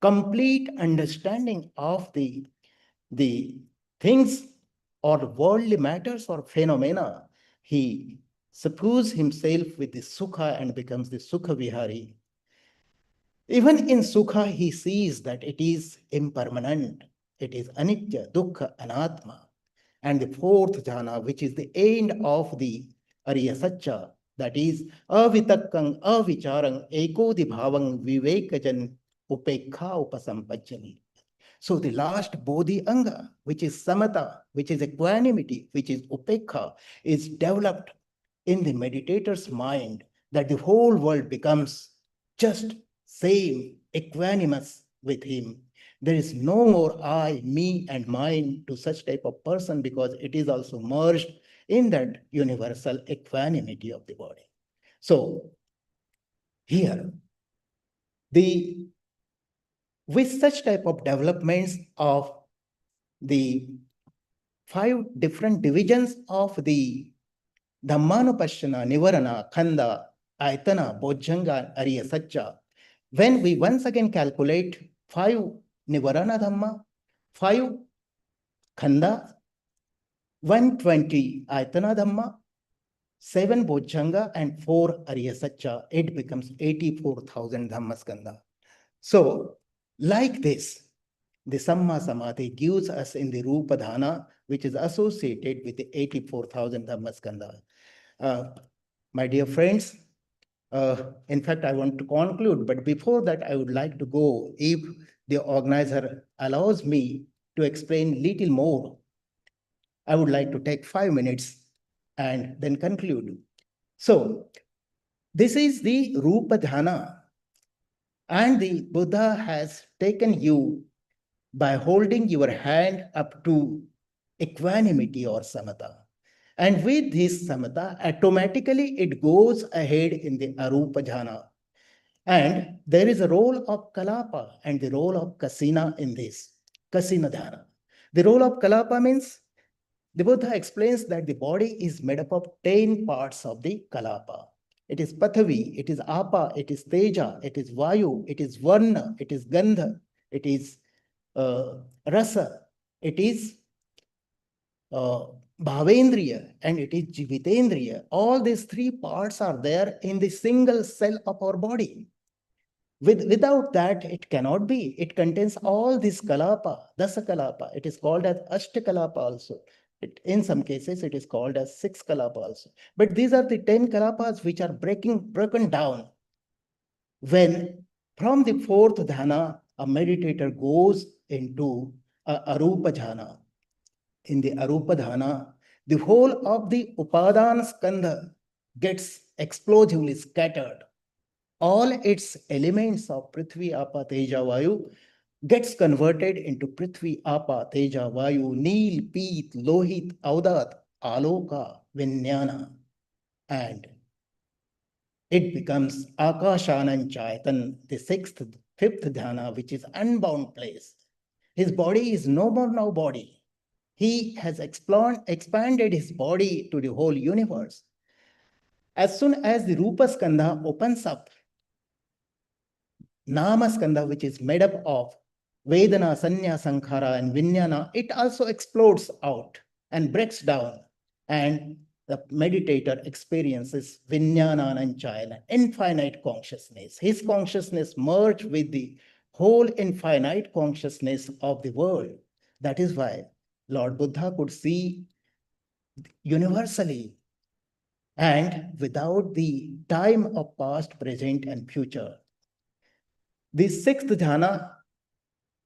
complete understanding of the things or worldly matters or phenomena, he suffuses himself with the sukha and becomes the sukha vihari. Even in sukha, he sees that it is impermanent. It is anicca, dukkha, anatma. And the fourth jhana, which is the end of the Ariya Satcha, that is avitakkang avicharang ekodi bhavang vivekajan upekha upasampajjani. So the last Bodhi Anga, which is Samatha, which is equanimity, which is Upekha, is developed in the meditator's mind, that the whole world becomes just same, equanimous with him. There is no more I, me, and mine to such type of person, because it is also merged in that universal equanimity of the body. So here, with such type of developments of the 5 different divisions of the Dhammanupashana, Nivarana, Khanda, Ayatana, Bojjhanga, Ariya Satcha, when we once again calculate 5 Nivarana Dhamma, 5 Khanda, 120 Ayatana Dhamma, 7 Bojjhanga, and 4 Ariya Satcha, it becomes 84,000 Dhammaskanda. So, like this, the Samma Samadhi gives us in the Rupa Dhana, which is associated with the 84,000 Dhammaskanda. My dear friends, in fact, I want to conclude, but before that, I would like to go, if the organizer allows me to explain little more, I would like to take 5 minutes and then conclude. So, this is the Rupa Dhana, and the Buddha has taken you by holding your hand up to equanimity or samatha. And with this samatha, automatically it goes ahead in the arupa jhana. And there is a role of kalapa and the role of kasina in this, kasina dhyana. The role of kalapa means, the Buddha explains that the body is made up of 10 parts of the kalapa. It is pathavi, it is apa, it is teja, it is vayu, it is varna, it is gandha, it is rasa, it is bhavendriya, and it is jivitendriya. All these 3 parts are there in the single cell of our body. Without that, it cannot be. It contains all this kalapa, dasa kalapa. It is called as ashtakalapa also. In some cases, it is called as 6 kalapa also. But these are the 10 kalapas which are broken down when from the 4th dhyana, a meditator goes into arupa jhana. In the arupa dhyana, the whole of the upadana skandha gets explosively scattered. All its elements of Prithvi, Apa, Teja, Vayu gets converted into Prithvi, Apa, Teja, Vayu, Neel, Peet, Lohit, Audat, Aloka, Vijnana, and it becomes Akashanan Chaitan, the 5th dhyana, which is unbound place. His body is no more now body. He has expanded his body to the whole universe. As soon as the Rupa Skandha opens up, Nama Skandha, which is made up of Vedana, Sanya, Sankhara, and Vijnana, it also explodes out and breaks down. And the meditator experiences Vijnanananchayana, infinite consciousness. His consciousness merged with the whole infinite consciousness of the world. That is why Lord Buddha could see universally and without the time of past, present, and future. The 6th dhyana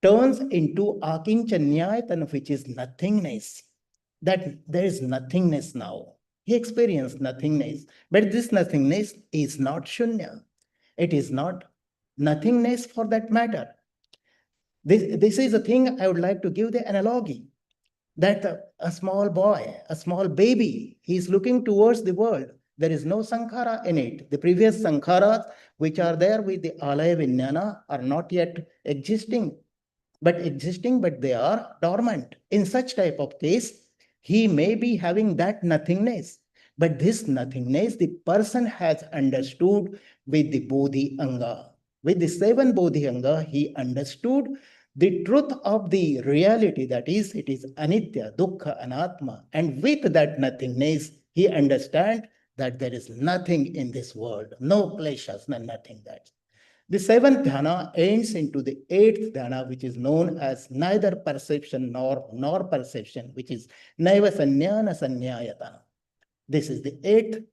turns into akinchanyayatana, which is nothingness. That there is nothingness now. He experienced nothingness, but this nothingness is not shunya. It is not nothingness for that matter. This is a thing I would like to give the analogy, that a small boy, a small baby, he is looking towards the world. There is no sankhara in it. The previous sankharas which are there with the alaya vijnana are not yet existing, but they are dormant. In such type of case, he may be having that nothingness, but this nothingness the person has understood with the bodhi anga. With the 7 bodhi anga, he understood the truth of the reality, that is, it is anitya, dukkha, anatma. And with that nothingness, he understands that there is nothing in this world, no pleasures, nothing that. The 7th dhyana ends into the 8th dhyana, which is known as neither perception nor perception, which is naiva sanyana sanyayatana. This is the 8th,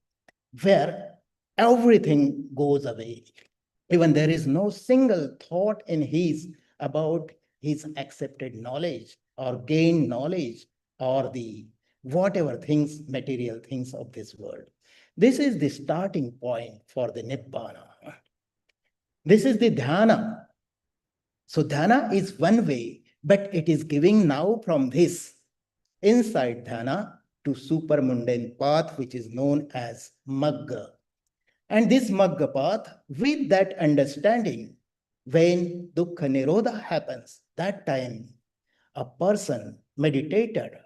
where everything goes away. Even there is no single thought in his about his accepted knowledge or gained knowledge or the whatever things, material things of this world. This is the starting point for the Nibbana. This is the dhyana. So dhyana is one way, but it is giving now from this inside dhyana to supermundane path, which is known as magga. And this magga path, with that understanding, when dukkha nirodha happens, that time a person meditated,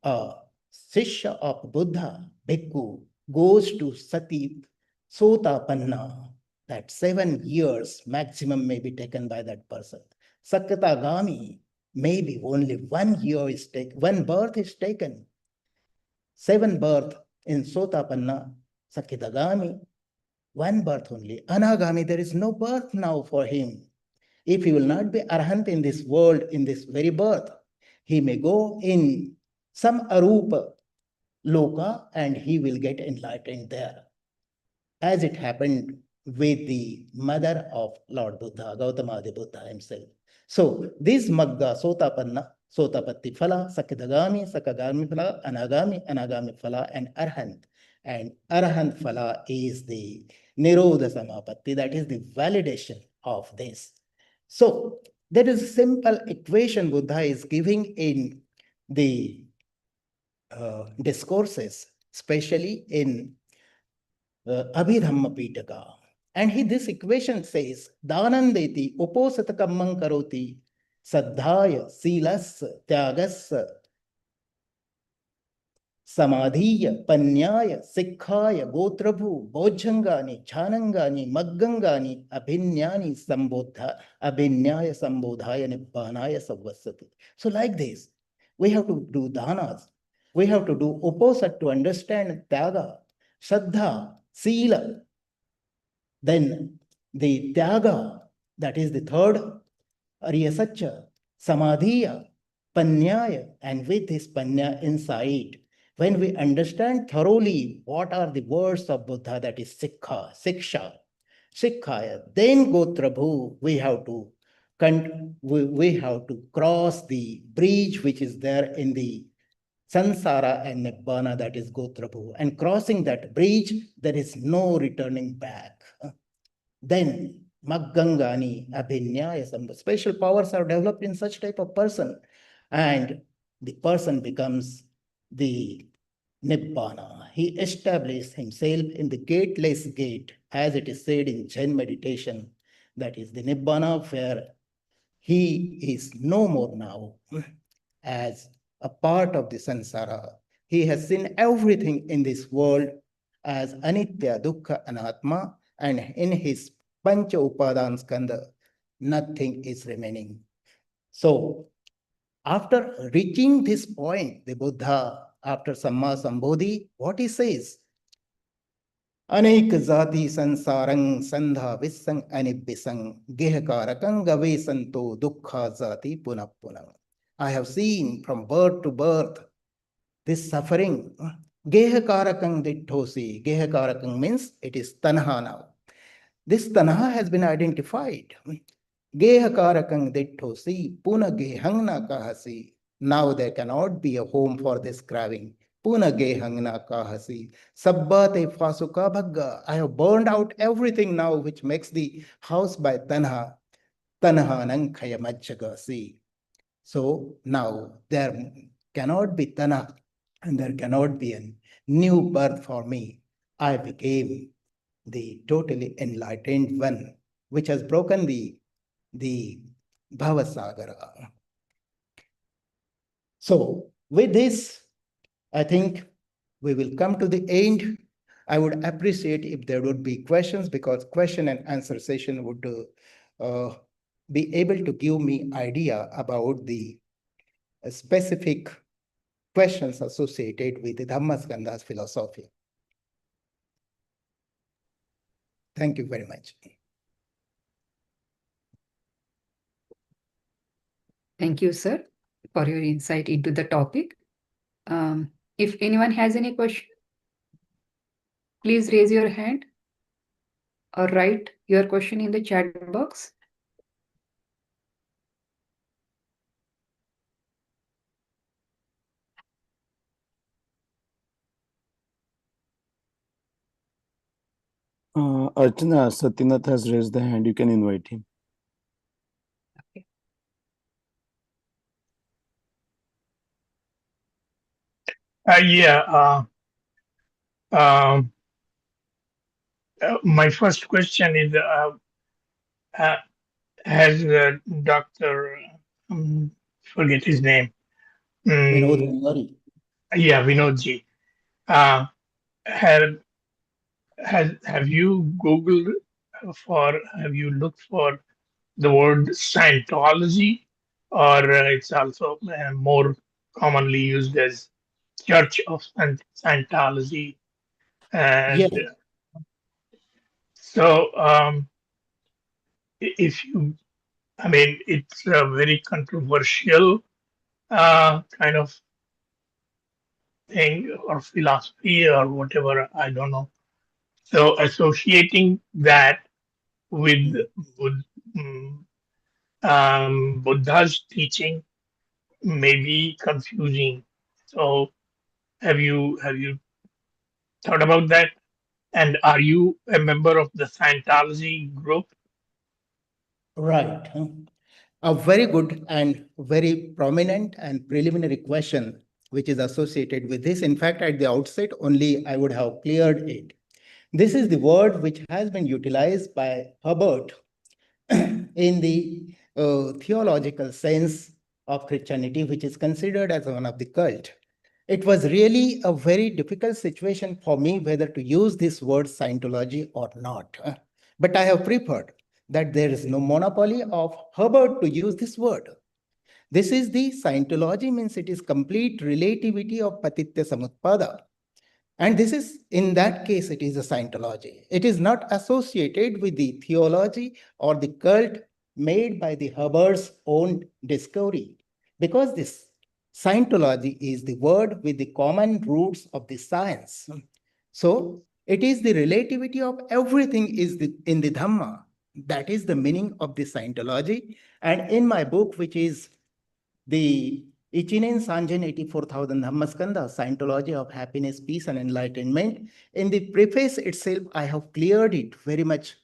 a Sishya of Buddha, Bhikkhu, goes to Sati Sotapanna, that 7 years maximum may be taken by that person. Sakatagami, maybe only 1 year is taken, 1 birth is taken. 7 birth in Sotapanna, Sakitagami, 1 birth only. Anagami, there is no birth now for him. If he will not be arahant in this world, in this very birth, he may go in some arupa loka and he will get enlightened there. As it happened with the mother of Lord Buddha, Gautama Buddha himself. So this magga, sotapanna, sotapatti phala, sakadagami, sakagami phala, anagami phala, and arhant. And arhant phala is the nirodha samapatti, that is the validation of this. So there is a simple equation Buddha is giving in the discourses, especially in Abhidhamma Pitaka. And this equation says, Dhanandeti uposatakammam karoti saddhaya silas tyagas samadhiya panyaya sikhaya gotrabhu bojjangani jhanangani maggangani abhinyani sambodha abhinyaya sambodhaya nibbanaya savvasati. So like this, we have to do dhanas. We have to do opposite to understand tyaga, shraddha, sila. Then the tyaga, that is the third ariyasacca, samadhiya, panyaya, and with this panya insight, when we understand thoroughly what are the words of Buddha, that is sikha, siksha, sikhaya, then gotrabhu, we have to cross the bridge which is there in the Sansara and Nibbana, that is Gotrabhu. And crossing that bridge, there is no returning back. Then Maggangani, Abhinyaya, some special powers are developed in such type of person. And the person becomes the Nibbana. He established himself in the gateless gate, as it is said in Zen meditation. That is the Nibbana, where he is no more now as a part of the samsara. He has seen everything in this world as anitya, dukkha, anatma, and in his pancha upadan skandha, nothing is remaining. So, after reaching this point, the Buddha, after Samma Sambodhi, what he says? Anek zati sansarang sandha vissang anibbisang gehakarakang gavesanto dukkha zati punappunang. I have seen from birth to birth this suffering. Gehakarakang ditthosi. Gehakarakang means it is tanha now. This tanha has been identified. Gehakarakang ditthosi puna gehangna kahasi. Now there cannot be a home for this craving. Puna gehangna kahasi. Sabbate fasuka bhagga. I have burned out everything now which makes the house by tanha. Tanhanang khayamajjagasi. So now there cannot be tana and there cannot be a new birth for me. I became the totally enlightened one, which has broken the Bhavasagara. So with this, I think we will come to the end. I would appreciate if there would be questions, because question and answer session would be able to give me idea about the specific questions associated with the Dhammakkanda's philosophy. Thank you very much. Thank you, sir, for your insight into the topic. If anyone has any question, please raise your hand or write your question in the chat box. Archana, Satyanath has raised the hand. You can invite him. Okay. My first question is, uh, has Dr. Forget his name. Vinod Mm, Rangari. Vinodji. Uh, have have you Googled have you looked for the word Scientology, or it's also more commonly used as Church of Scientology? Yes, And so, if you, I mean, it's a very controversial kind of thing or philosophy or whatever, I don't know. So associating that with mm, Bud- mm, Buddha's teaching may be confusing. So have you thought about that? And are you a member of the Scientology group? right. A very good and very prominent and preliminary question, which is associated with this. In fact, at the outset, only I would have cleared it. This is the word which has been utilized by Herbert in the theological sense of Christianity, which is considered as one of the cult. It was really a very difficult situation for me whether to use this word Scientology or not. But I have preferred that there is no monopoly of Herbert to use this word. This is the Scientology, means it is complete relativity of Patitya Samutpada. And this is, in that case, it is a Scientology. It is not associated with the theology or the cult made by the Herbert's own discovery, because this Scientology is the word with the common roots of the science. So it is the relativity of everything is in the Dhamma. That is the meaning of the Scientology. And in my book, which is the Ichinen Sanjan 84,000 Dhammakkhanda, Scientology of Happiness, Peace and Enlightenment. In the preface itself, I have cleared it very much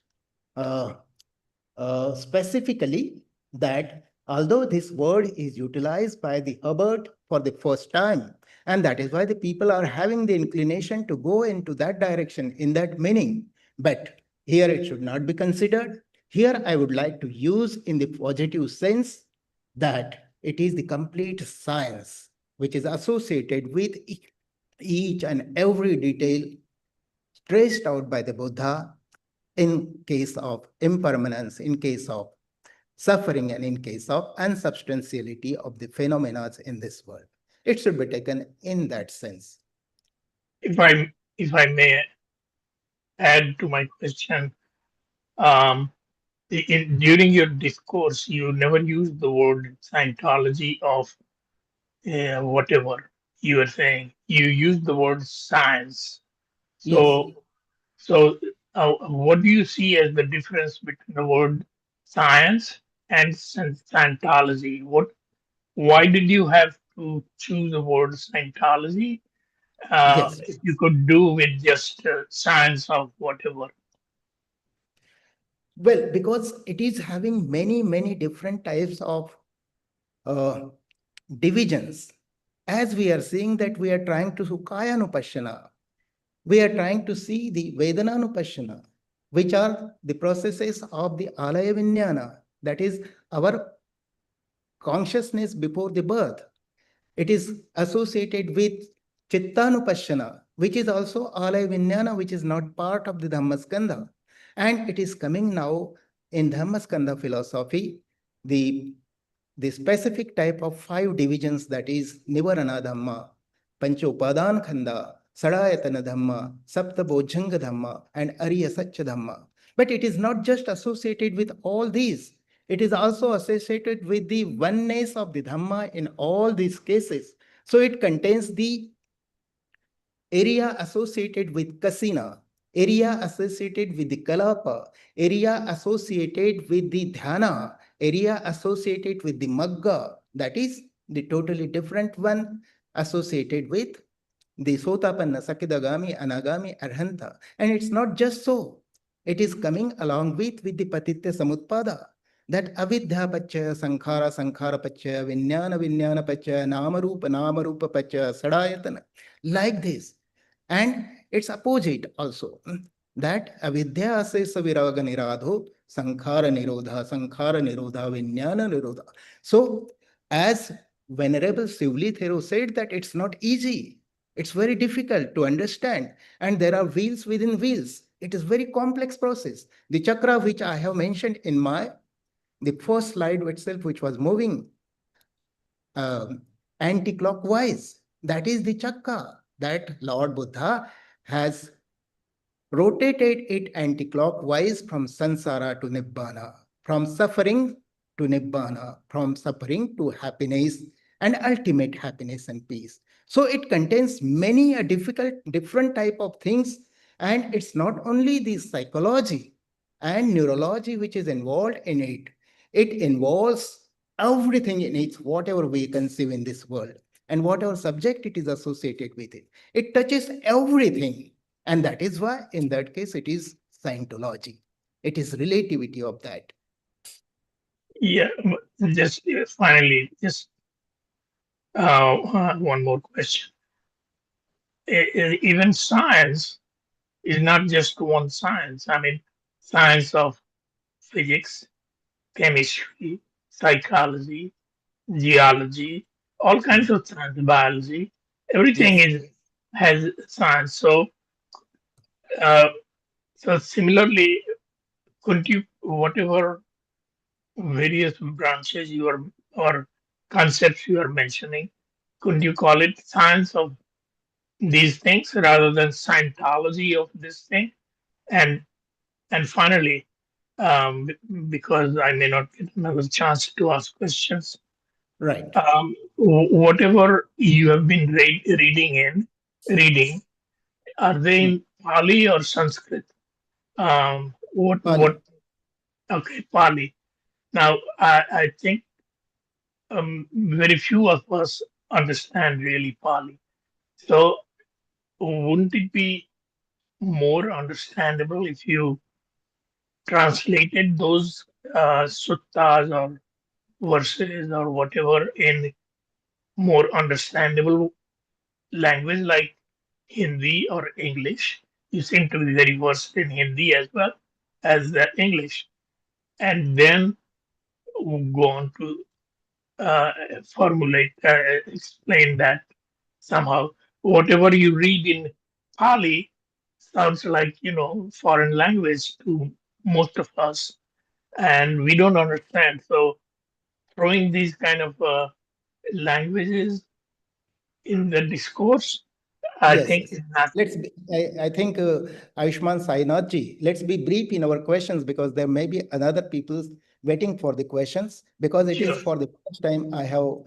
specifically that although this word is utilized by the Herbert for the first time, and that is why the people are having the inclination to go into that direction in that meaning, but here it should not be considered. Here I would like to use in the positive sense that it is the complete science which is associated with each and every detail traced out by the Buddha in case of impermanence, in case of suffering, and in case of unsubstantiality of the phenomena in this world. It should be taken in that sense. If I may add to my question, um, during your discourse, you never used the word Scientology of whatever you were saying. You used the word science. Yes. So, what do you see as the difference between the word science and Scientology? Why did you have to choose the word Scientology? Yes. If you could do with just science of whatever. Well, because it is having many, many different types of uh, divisions. As we are seeing that we are trying to Sukayanupashana, we are trying to see the Vedananupashana, which are the processes of the Alaya Vinyana, that is our consciousness before the birth. It is associated with Chittanupashana, which is also Alaya Vinyana, which is not part of the Dhammaskandha. And it is coming now in Dhammaskandha philosophy, the specific type of 5 divisions, that is Nivarana Dhamma, Panchopadan Khanda, Sadayatana Dhamma, Saptabojjhanga Dhamma, and Ariya Satcha Dhamma. But it is not just associated with all these. It is also associated with the oneness of the Dhamma in all these cases. So it contains the area associated with Kasina, area associated with the Kalapa, area associated with the Dhyana, area associated with the Magga, that is the totally different one associated with the Sotapanna, Sakidagami, Anagami, Arhanta. And it's not just so. it is coming along with the Patitya Samutpada. That avidya pachya, sankhara pachya, vinyana pachya, nama rupa pachya, sadayatana, like this. And its opposite also, that avidya se saviraga niradho, sankhara nirodha, vinyana nirodha. So, as Venerable Sivli Thero said, that it's not easy. It's very difficult to understand. And there are wheels within wheels. It is very complex process. The chakra, which I have mentioned in the first slide itself, which was moving anti-clockwise, that is the chakra that Lord Buddha has rotated it anti-clockwise from samsara to nibbana, from suffering to nibbana, from suffering to happiness and ultimate happiness and peace. So it contains many different type of things, and it's not only the psychology and neurology which is involved in it. It involves everything in it, whatever we conceive in this world and whatever subject it is associated with it. It touches everything. And that is why, in that case, it is Scientology. It is relativity of that. Yeah, just finally, just one more question. Even science is not just one science. I mean, science of physics, chemistry, psychology, geology, all kinds of science, biology, everything Yes. has science. Uh, so similarly, could you, whatever various branches you are or concepts you are mentioning, could you call it science of these things rather than Scientology of this thing? And finally, because I may not get another chance to ask questions, Right. whatever you have been reading, are they in Pali or Sanskrit? Pali. What? Okay, Pali. Now, I think very few of us understand really Pali. So, wouldn't it be more understandable if you translated those suttas or verses or whatever in more understandable language like Hindi or English? You seem to be very versed in Hindi as well as the English, and then go on to uh, explain that somehow. Whatever you read in Pali sounds like, foreign language to most of us, and we don't understand. So throwing these kind of languages in the discourse, I Yes, think yes. is not I think, Ayushman Sainathji, let's be brief in our questions, because there may be another people waiting for the questions, because it sure. is for the first time I have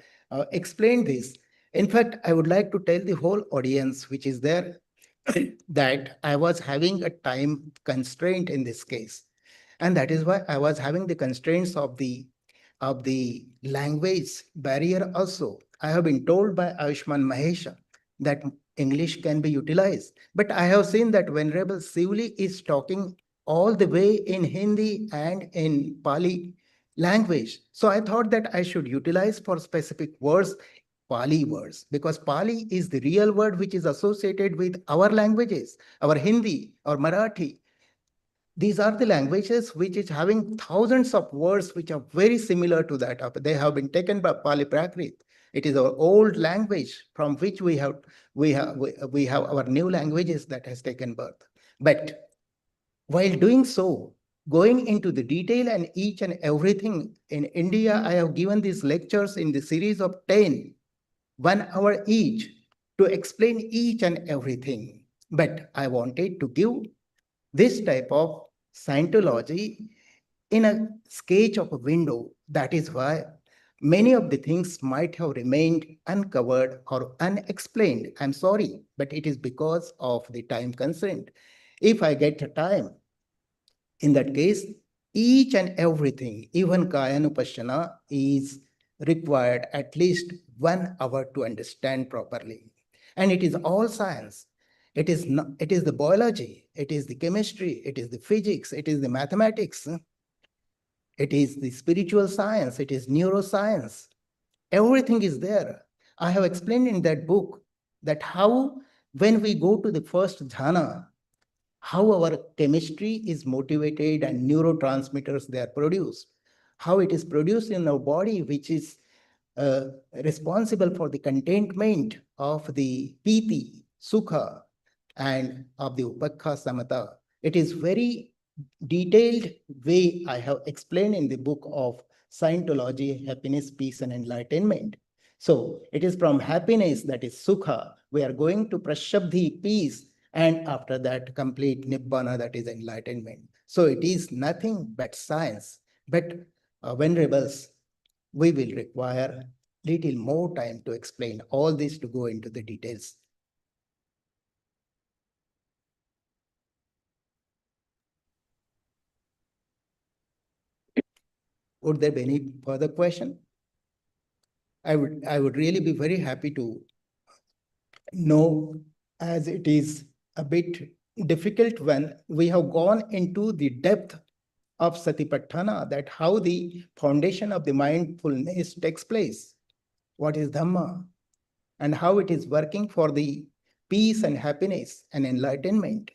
explained this. In fact, I would like to tell the whole audience which is there that I was having a time constraint in this case. And that is why I was having the constraints of the language barrier also. I have been told by Ayushman Mahesha that English can be utilized. But I have seen that Venerable Sivli is talking all the way in Hindi and in Pali language. So I thought that I should utilize for specific words Pali words, because Pali is the real word which is associated with our languages, our Hindi or Marathi. These are the languages which is having thousands of words which are very similar to that. They have been taken by Pali Prakrit. It is our old language from which we have our new languages that has taken birth. But while doing so, going into the detail and each and everything in India, I have given these lectures in the series of 10, 1 hour each, to explain each and everything. But I wanted to give this type of Scientology in a sketch of a window. That is why many of the things might have remained uncovered or unexplained. I'm sorry, but it is because of the time constraint. If I get the time, in that case, each and everything, even Kayanupashana, is required at least 1 hour to understand properly. And it is all science. It is not, it is the biology, it is the chemistry, it is the physics, it is the mathematics, it is the spiritual science, it is neuroscience. Everything is there. I have explained in that book that how, when we go to the first jhana, how our chemistry is motivated and neurotransmitters they are produced, how it is produced in our body, which is responsible for the containment of the piti, sukha, and of the upakha samatha. It is very detailed way I have explained in the book of Scientology, Happiness, Peace, and Enlightenment. So it is from happiness, that is sukha, we are going to prashabdhi, peace, and after that complete nibbana, that is enlightenment. So it is nothing but science. But venerables, we will require little more time to explain all this, to go into the details. Would there be any further question? I would really be very happy to know, as it is a bit difficult when we have gone into the depth of Satipatthana, that how the foundation of the mindfulness takes place, what is Dhamma, and how it is working for the peace and happiness and enlightenment.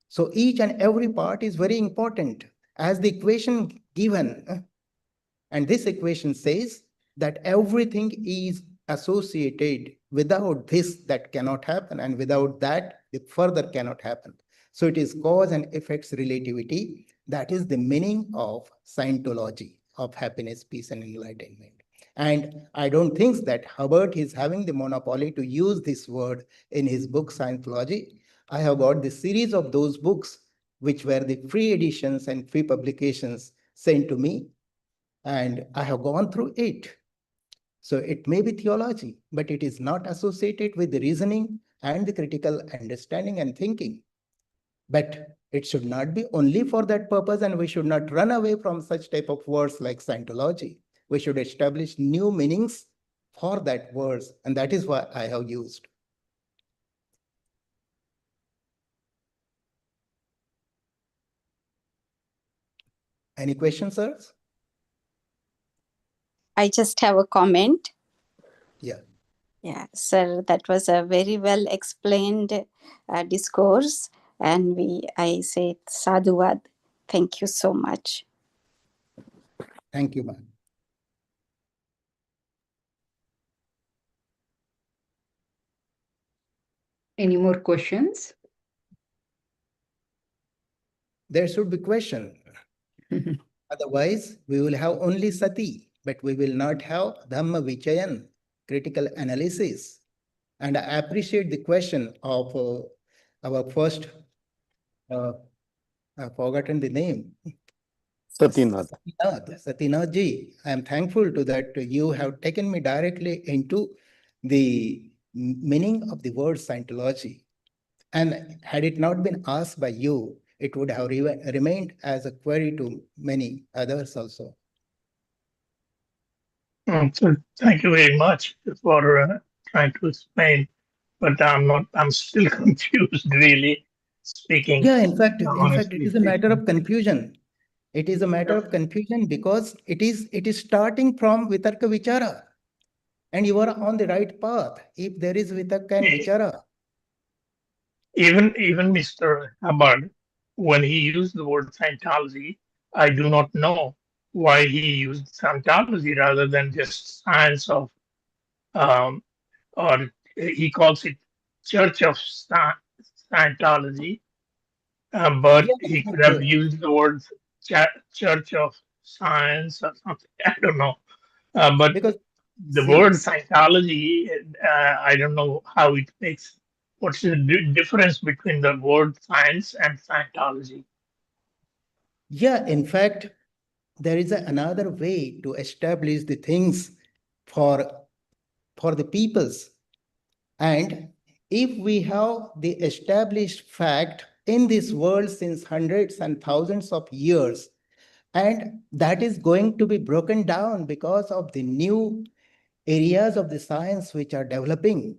So each and every part is very important, as the equation given. And this equation says that everything is associated. Without this, that cannot happen. And without that, the further cannot happen. So it is cause and effects relativity. That is the meaning of Scientology, of happiness, peace, and enlightenment. And I don't think that Hubbard is having the monopoly to use this word in his book, Scientology. I have got the series of those books, which were the free editions and free publications sent to me, and I have gone through it. So it may be theology, but it is not associated with the reasoning and the critical understanding and thinking. But it should not be only for that purpose, and we should not run away from such type of words like Scientology. We should establish new meanings for that words, and that is what I have used. Any questions, sirs? I just have a comment. Yeah. Yeah, sir, that was a very well explained discourse, and I say sadhuvad. Thank you so much. Thank you, ma'am. Any more questions? There should be question. Otherwise, we will have only sati, but we will not have dhamma vichayan, critical analysis. And I appreciate the question of our first, I've forgotten the name. Satinath. Satinath ji, I am thankful to that you have taken me directly into the meaning of the word Scientology. And had it not been asked by you, it would have remained as a query to many others also. So thank you very much for trying to explain, but I'm still confused, really speaking. Yeah, in fact, it Honestly is a matter speaking. of confusion. It is a matter of confusion because it is starting from Vitarka Vichara. And you are on the right path if there is Vitarka and Vichara. Even Mr. Hubbard, when he used the word Scientology, I do not know why he used Scientology rather than just science of, or he calls it Church of Scientology, but Yeah, he in could have fact, used the word Church of Science or something. I don't know. But because the word see, Scientology, I don't know how it makes. What's the difference between the word science and Scientology? yeah, in fact, there is another way to establish the things for the peoples. And if we have the established fact in this world since hundreds and thousands of years, and that is going to be broken down because of the new areas of the science which are developing,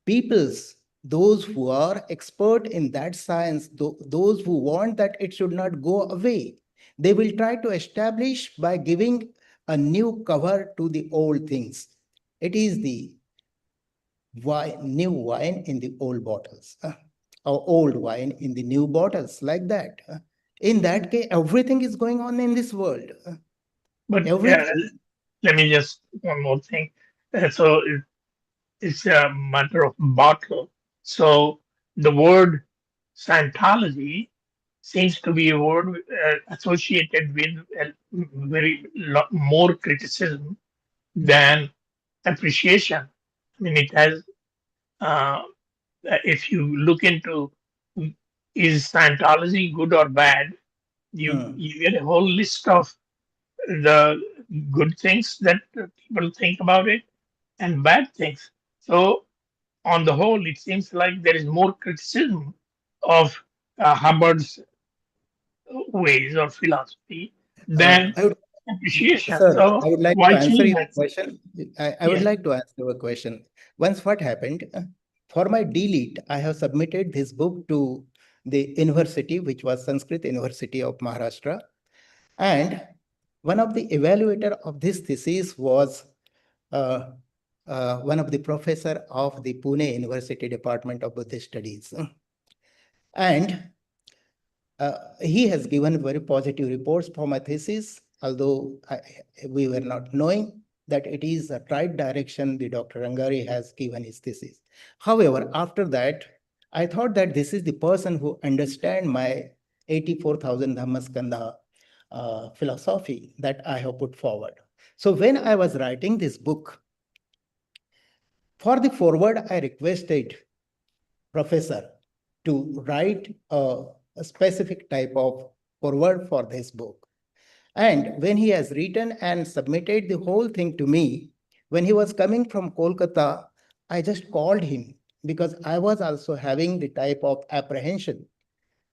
peoples those who are expert in that science, those who want that it should not go away, they will try to establish by giving a new cover to the old things. It is the new wine in the old bottles, or old wine in the new bottles, like that. In that case, everything is going on in this world. But Everything. let me just one more thing. So it's a matter of bottle. So the word Scientology seems to be a word associated with a very lot more criticism than appreciation. I mean, it has, if you look into is Scientology good or bad, you get a whole list of the good things that people think about it and bad things. So, on the whole, it seems like there is more criticism of Hubbard's ways or philosophy than I would, appreciation. sir, So, I would like to why answer change your that? question. I would Yeah. like to answer your question. Once what happened, for my delete, I have submitted this book to the university, which was Sanskrit University of Maharashtra. And one of the evaluator of this thesis was uh, one of the professor of the Pune University Department of Buddhist Studies. And he has given very positive reports for my thesis, although we were not knowing that it is a right direction the Dr. Rangari has given his thesis. However, after that, I thought that this is the person who understands my 84,000 Dhammakkhanda philosophy that I have put forward. So when I was writing this book, for the forward, I requested professor to write a specific type of forward for this book. And when he has written and submitted the whole thing to me, when he was coming from Kolkata, I just called him because I was also having the type of apprehension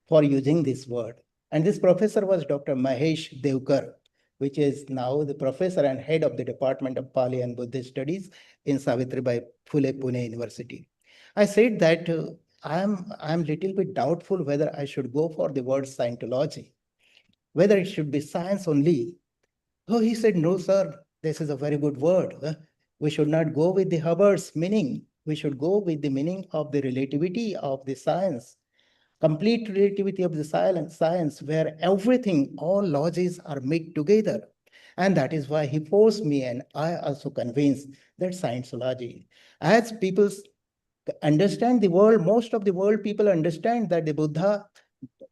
for using this word. And this professor was Dr. Mahesh Devkar, which is now the professor and head of the Department of Pali and Buddhist Studies in Savitribai Phule Pune University. I said that I'm little bit doubtful whether I should go for the word Scientology, whether it should be science only. So he said, no, sir, this is a very good word. We should not go with the Hubbard's meaning. We should go with the meaning of the relativity of the science, complete relativity of the science, where everything, all logics are made together. And that is why he forced me, and I also convinced that Scientology, as people understand the world, most of the world people understand that the Buddha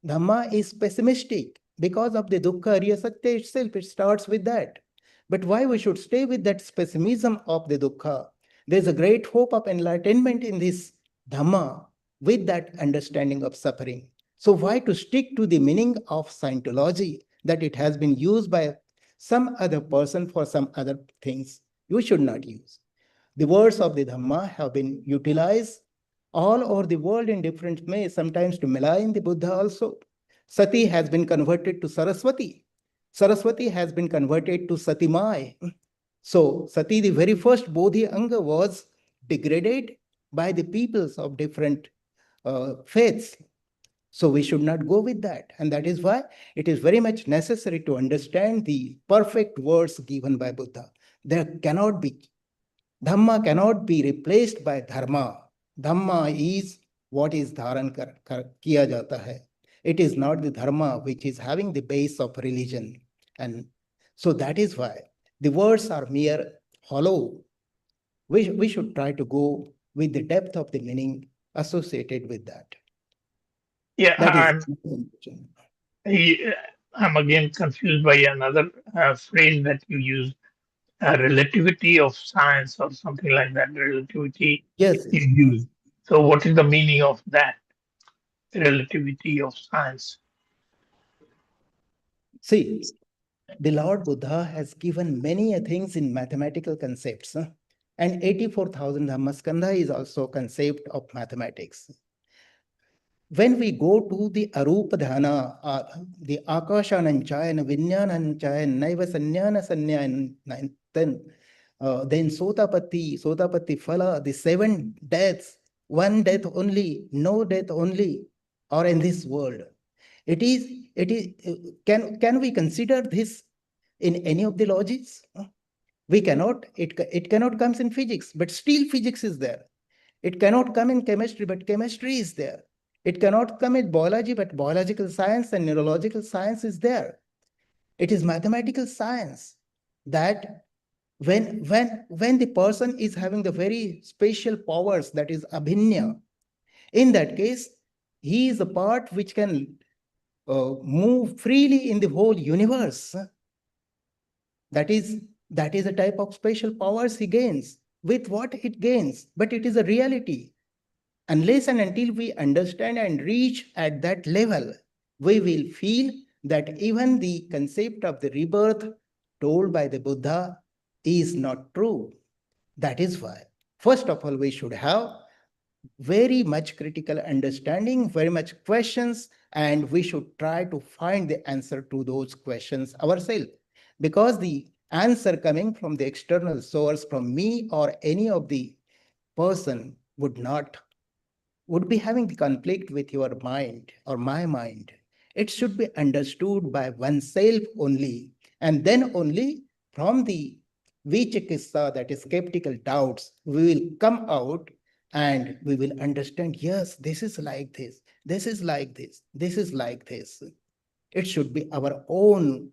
Dhamma is pessimistic because of the dukkha Arya Satya itself. It starts with that. But why we should stay with that pessimism of the dukkha? There's a great hope of enlightenment in this Dhamma with that understanding of suffering. So why to stick to the meaning of Scientology that it has been used by some other person for some other things? You should not use. The words of the Dhamma have been utilized all over the world in different ways, sometimes to malign the Buddha also. Sati has been converted to Saraswati. Saraswati has been converted to Satimai. So Sati, the very first Bodhi Anga, was degraded by the peoples of different faiths. So we should not go with that. And that is why it is very much necessary to understand the perfect words given by Buddha. There cannot be Dhamma cannot be replaced by dharma. Dhamma is what is dharan kiya jata hai. It is not the dharma which is having the base of religion. And so that is why the words are mere hollow. We should try to go with the depth of the meaning associated with that. Yeah, That is. I'm again confused by another phrase that you use, relativity of science or something like that. Relativity Yes. you use. So, what is the meaning of that? Relativity of science. See, the Lord Buddha has given many things in mathematical concepts. And 84,000 Dhammakkhanda is also a concept of mathematics. When we go to the Arupa Dhyana, the Akashananchayana, Vinyananchayana, Naiva Sanyana Sanyana, then Sotapatti Phala, the 7 deaths, one death only, no death only, or in this world. Can we consider this in any of the logics? We cannot, it cannot come in physics, but still physics is there. It cannot come in chemistry, but chemistry is there. It cannot come in biology, but biological science and neurological science is there. It is mathematical science that when the person is having the very special powers, that is abhinya, in that case, he is a part which can move freely in the whole universe. That is a type of special powers he gains. With what it gains, but it is a reality. Unless and until we understand and reach at that level, we will feel that even the concept of the rebirth told by the Buddha is not true. That is why, first of all, we should have very much critical understanding, very much questions, and we should try to find the answer to those questions ourselves. Because the answer coming from the external source, from me or any of the person, would be having the conflict with your mind or my mind. It should be understood by oneself only, and then only from the vichikitsa, that is skeptical doubts, we will come out and we will understand, yes, this is like this, this is like this, this is like this. It should be our own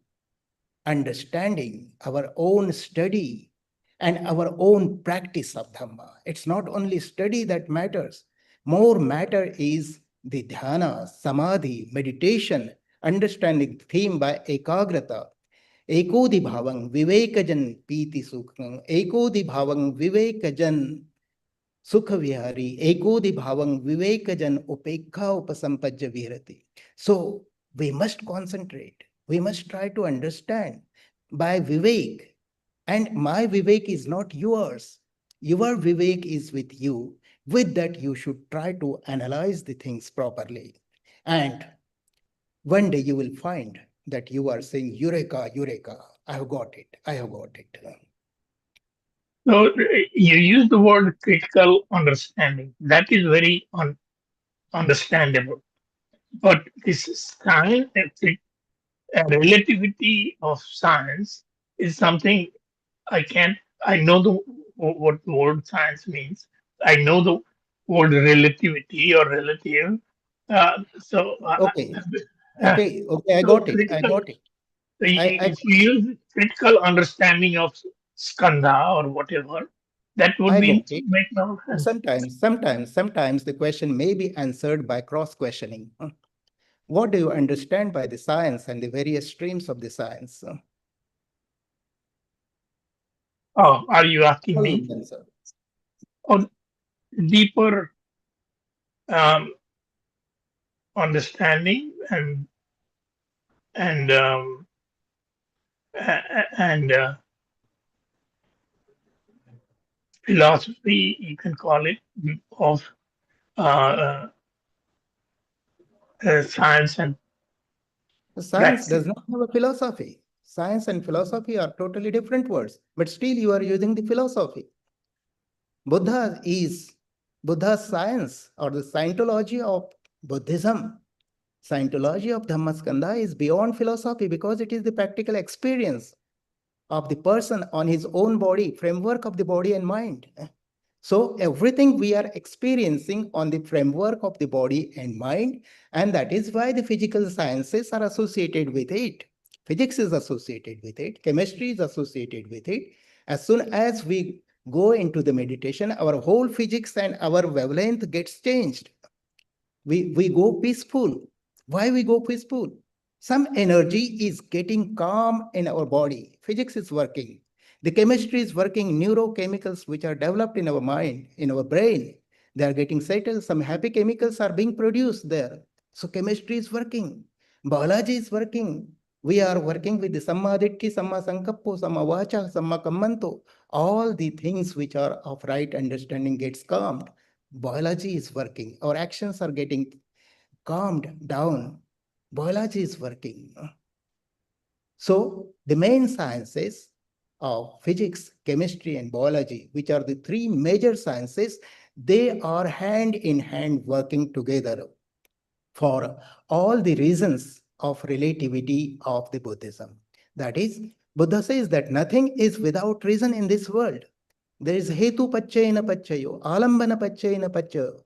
understanding, our own study, and our own practice of Dhamma. It's not only study that matters. More matter is the dhyana, samadhi, meditation, understanding theme by ekagrata. Ekodi bhavang vivekajan piti sukhang, ekodi bhavang vivekajan sukha vihari, ekodi bhavang vivekajan upekha upasampajya virati. So we must concentrate. We must try to understand by Vivek. And my Vivek is not yours. Your Vivek is with you. With that, you should try to analyze the things properly. And one day you will find that you are saying, Eureka, Eureka, I have got it, I have got it. So you use the word critical understanding. That is very understandable. But this science, relativity of science is something I can't. I know what the word science means. I know the word relativity or relative. Uh, so, uh, Okay, uh, I so got it, I critical. got it. If you use critical understanding of skandha or whatever, that would I got be it. make no sense. Sometimes the question may be answered by cross-questioning. What do you understand by the science and the various streams of the science? Oh, are you asking All me? of them, sir. Or deeper um, understanding and and philosophy, you can call it, of uh, science and Science practice. does not have a philosophy. Science and philosophy are totally different words, but still you are using the philosophy. Buddha's science, or the Scientology of Buddhism. Scientology of Dhammakkhanda is beyond philosophy because it is the practical experience of the person on his own body, framework of the body and mind. So everything we are experiencing on the framework of the body and mind, and that is why the physical sciences are associated with it. Physics is associated with it, chemistry is associated with it. As soon as we go into the meditation, our whole physics and our wavelength gets changed. We go peaceful. Why we go peaceful? Some energy is getting calm in our body. Physics is working. The chemistry is working, neurochemicals which are developed in our mind, in our brain, they are getting settled. Some happy chemicals are being produced there. So chemistry is working. Biology is working. We are working with the Samma Ditti, Samma Sankappo, Samma Vacha, Samma Kammanto. All the things which are of right understanding gets calmed. Biology is working. Our actions are getting calmed down. Biology is working. So the main sciences of physics, chemistry, and biology, which are the three major sciences, they are hand in hand working together for all the reasons of relativity of the Buddhism. That is, Buddha says that nothing is without reason in this world. There is hetu pachayena pachayo, alambana pachayena pachayo,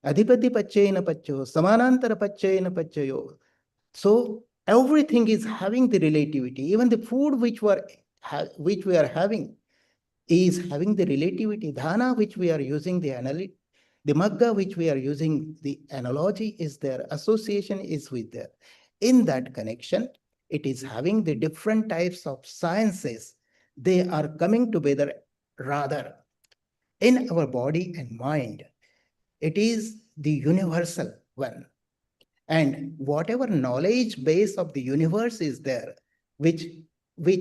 adhipati pachayena pachayo, samanantara pachayena pachayo. So everything is having the relativity. Even the food which we are having is having the relativity. Dhana which we are using, the magga which we are using, the analogy is there, association is with there. In that connection, it is having the different types of sciences. They are coming together rather in our body and mind. It is the universal one. And whatever knowledge base of the universe is there, which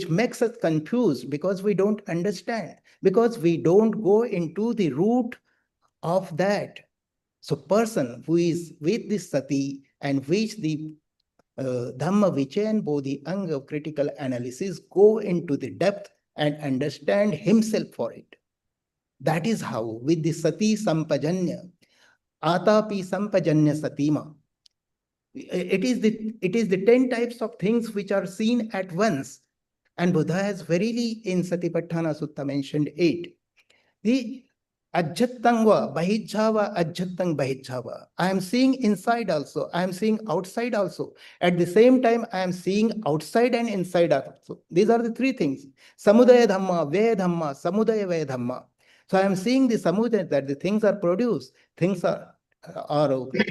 makes us confused because we don't understand, because we don't go into the root of that. So person who is with this sati and which the Dhamma Vichay and Bodhi Anga of critical analysis go into the depth and understand himself for it. That is how with the sati sampajanya, atapi sampajanya satima, it is the 10 types of things which are seen at once. And Buddha has verily in Satipatthana Sutta mentioned 8. The Ajjattangva, Bahijjhava, Ajjattang Bahijjhava. I am seeing inside also. I am seeing outside also. At the same time, I am seeing outside and inside also. These are the 3 things. Samudaya Dhamma, Vaya Dhamma, Samudaya Vaya Dhamma. So I am seeing the samudaya, that the things are produced, things are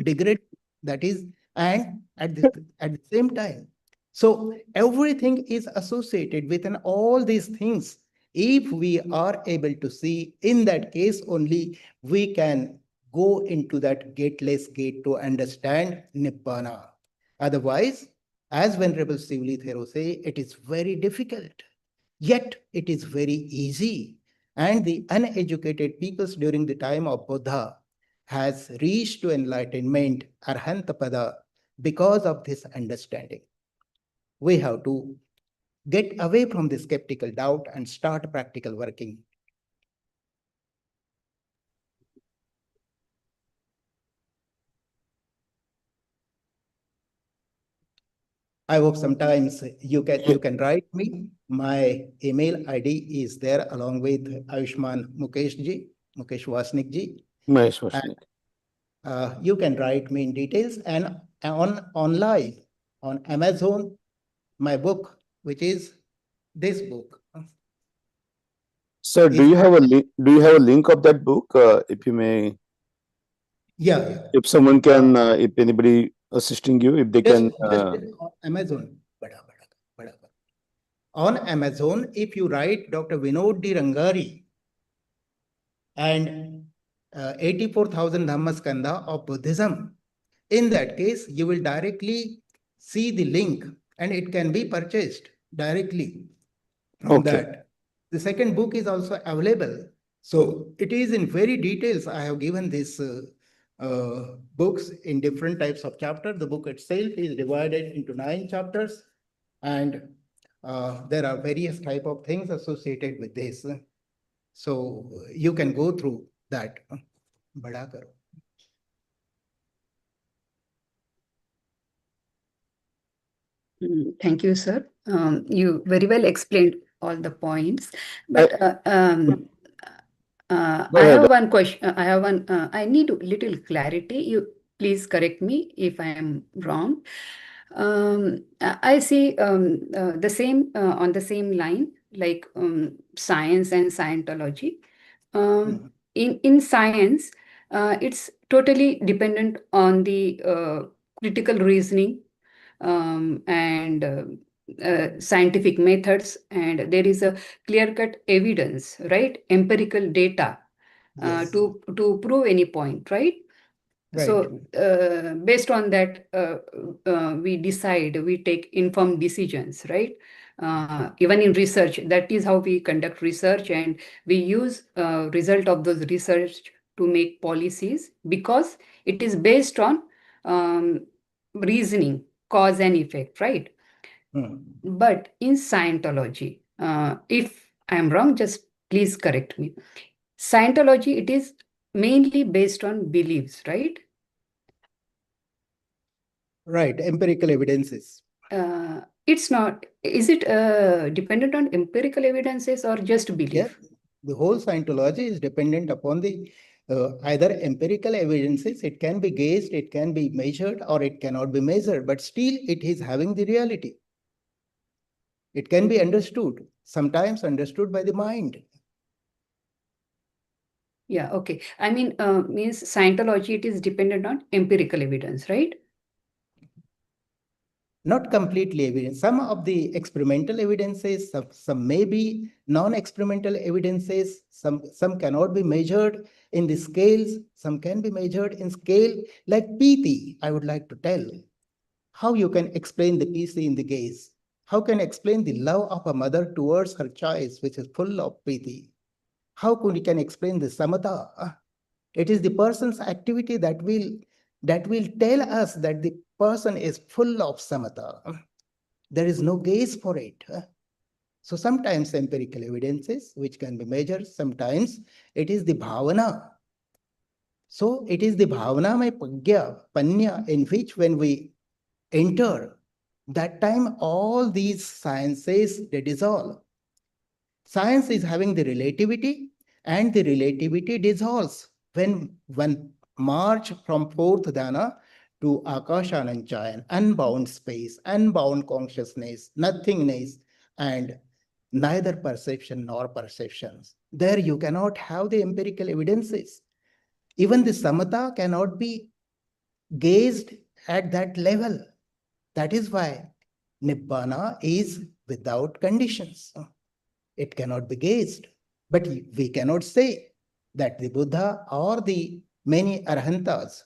degraded, that is, and at the same time. So everything is associated with all these things. If we are able to see, in that case only we can go into that gateless gate to understand Nibbana. Otherwise, as Venerable Sivali Thero say, it is very difficult. Yet it is very easy. And the uneducated peoples during the time of Buddha has reached to enlightenment, Arhantapada, because of this understanding. We have to get away from the skeptical doubt and start practical working. I hope sometimes you can write me. My email ID is there along with Ayushman Mukesh Vasnik ji. Mahesh Vashnik. You can write me in details, and online on Amazon, my book, which is this book. Sir, do you have a link? Do you have a link of that book? If you may, Yeah. if someone can, if anybody assisting you, if they Just can. on Amazon. On Amazon, if you write Dr. Vinod D. Rangari and 84,000 Dhammakkhanda of Buddhism, in that case, you will directly see the link and it can be purchased directly from that. The second book is also available. So it is in very details. I have given this books in different types of chapters. The book itself is divided into 9 chapters, and there are various type of things associated with this. So you can go through that. Bada karo. Thank you, sir. You very well explained all the points, but I have one question. I need a little clarity. You please correct me if I am wrong. I see the same on the same line, like science and Scientology. In science, it's totally dependent on the critical reasoning and scientific methods, and there is a clear-cut evidence, right? Empirical data Yes. to prove any point, right? Right. So based on that, we take informed decisions, right? Even in research, that is how we conduct research, and we use result of those research to make policies, because it is based on reasoning, cause and effect, right? But in Scientology, if I'm wrong, just please correct me. Scientology, it is mainly based on beliefs, right? Right, empirical evidences. It's not, is it dependent on empirical evidences or just belief? Yeah, the whole Scientology is dependent upon the either empirical evidences. It can be gauged, it can be measured, or it cannot be measured, but still it is having the reality. It can be understood, sometimes understood by the mind. Yeah, okay. I mean, means Scientology, it is dependent on empirical evidence, right? Not completely evidence. Some of the experimental evidences, some may be non-experimental evidences, some cannot be measured in the scales, some can be measured in scale, like PT. I would like to tell how you can explain the PC in the gaze. How can you explain the love of a mother towards her child, which is full of PT? How could you can explain the samatha? It is the person's activity that will tell us that the person is full of samatha. There is no gaze for it. So sometimes empirical evidences which can be measured, sometimes it is the bhavana. So it is the bhavana my panya, in which when we enter, that time all these sciences, they dissolve. Science is having the relativity, and the relativity dissolves when one march from fourth dhyana to akashananchayan, unbound space, unbound consciousness, nothingness, and neither perception nor perceptions. There you cannot have the empirical evidences. Even the samatha cannot be gauged at that level. That is why Nibbana is without conditions. It cannot be gauged. But we cannot say that the Buddha or the many Arhantas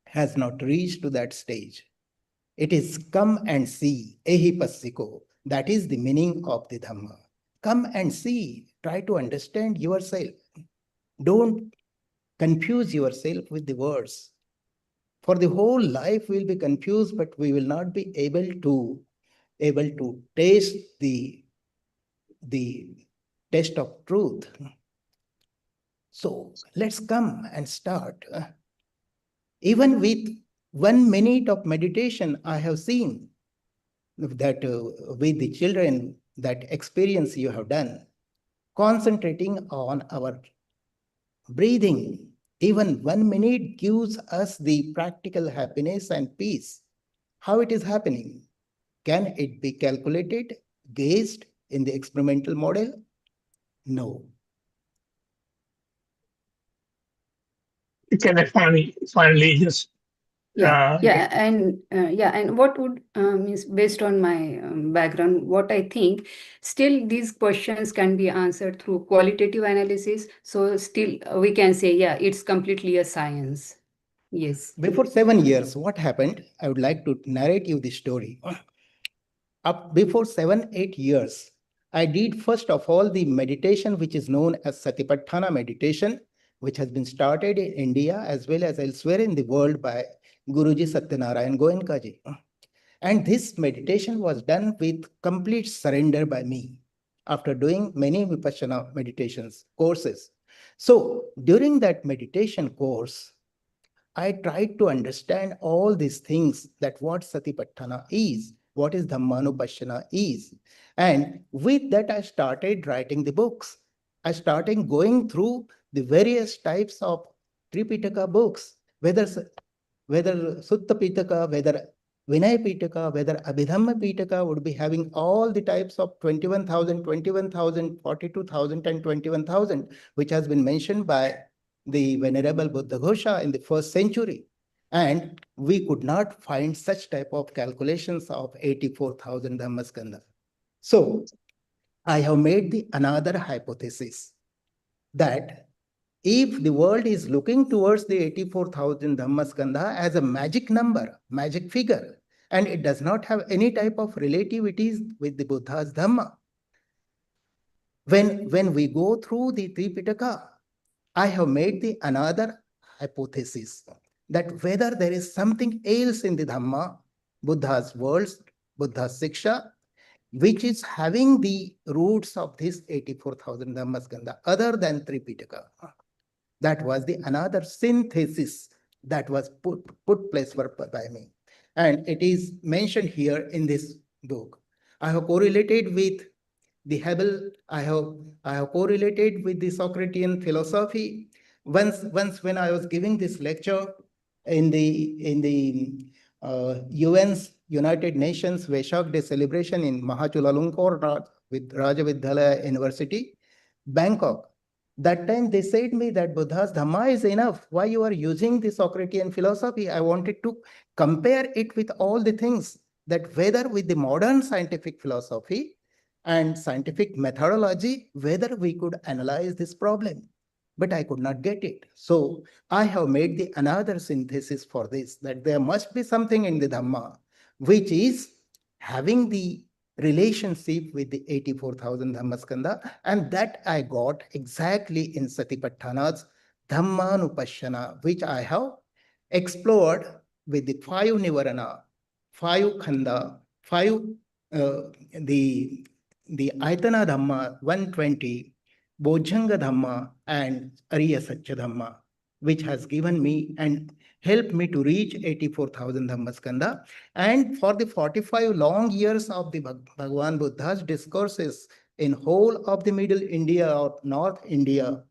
has not reached to that stage. It is come and see, ehi passiko. That is the meaning of the Dhamma. Come and see, try to understand yourself. Don't confuse yourself with the words. For the whole life we'll be confused, but we will not be able to taste the test of truth. So let's come and start. Even with 1 minute of meditation, I have seen that with the children, that experience you have done, concentrating on our breathing, even 1 minute gives us the practical happiness and peace. How it is happening? Can it be calculated, gauged in the experimental model? No. Can I finally just And what would means based on my background, what I think, still these questions can be answered through qualitative analysis. So still we can say, yeah, it's completely a science. Yes. Before 7 years, what happened? I would like to narrate you the story. Up before 7, 8 years, I did first of all the meditation which is known as Satipatthana meditation, which has been started in India as well as elsewhere in the world by Guruji Satyanarayan Goenkaji. And this meditation was done with complete surrender by me after doing many Vipassana meditations courses. So during that meditation course, I tried to understand all these things, that what Satipatthana is, what is Dhammanupassana is. And with that, I started writing the books. I started going through the various types of Tripitaka books, whether Sutta Pitaka, whether Vinaya Pitaka, whether Abhidhamma Pitaka would be having all the types of 21,000, 21,000, 42,000, and 21,000, which has been mentioned by the Venerable Buddha Ghosha in the 1st century. And we could not find such type of calculations of 84,000 Dhammaskanda. So I have made the another hypothesis that if the world is looking towards the 84,000 Dhammaskandha as a magic number, magic figure, and it does not have any type of relativities with the Buddha's Dhamma, when we go through the Tripitaka, I have made the another hypothesis that whether there is something else in the Dhamma, Buddha's words, Buddha's Siksha, which is having the roots of this 84,000 Dhammaskandha other than Tripitaka. That was the another synthesis that was put place by me. And it is mentioned here in this book. I have correlated with the Hebel, I have correlated with the Socratean philosophy. Once when I was giving this lecture in the UN's United Nations Vaishak Day celebration in Mahachulalongkorn with Rajavidyalaya University, Bangkok. That time they said me that Buddha's Dhamma is enough. Why you are using the Socratean philosophy? I wanted to compare it with all the things, that whether with the modern scientific philosophy and scientific methodology, whether we could analyze this problem. But I could not get it. So I have made the another synthesis for this, that there must be something in the Dhamma which is having the relationship with the 84,000 Dhammaskanda, and that I got exactly in Satipatthana's Dhammanupashyana, which I have explored with the 5 Nivarana, 5 Khanda, 5 the Ayatana Dhamma 120, Bojjhanga Dhamma, and Ariya Satya Dhamma, which has given me and helped me to reach 84,000 Dhammaskanda. And for the 45 long years of the Bhagavan Buddha's discourses in whole of the Middle India or North India,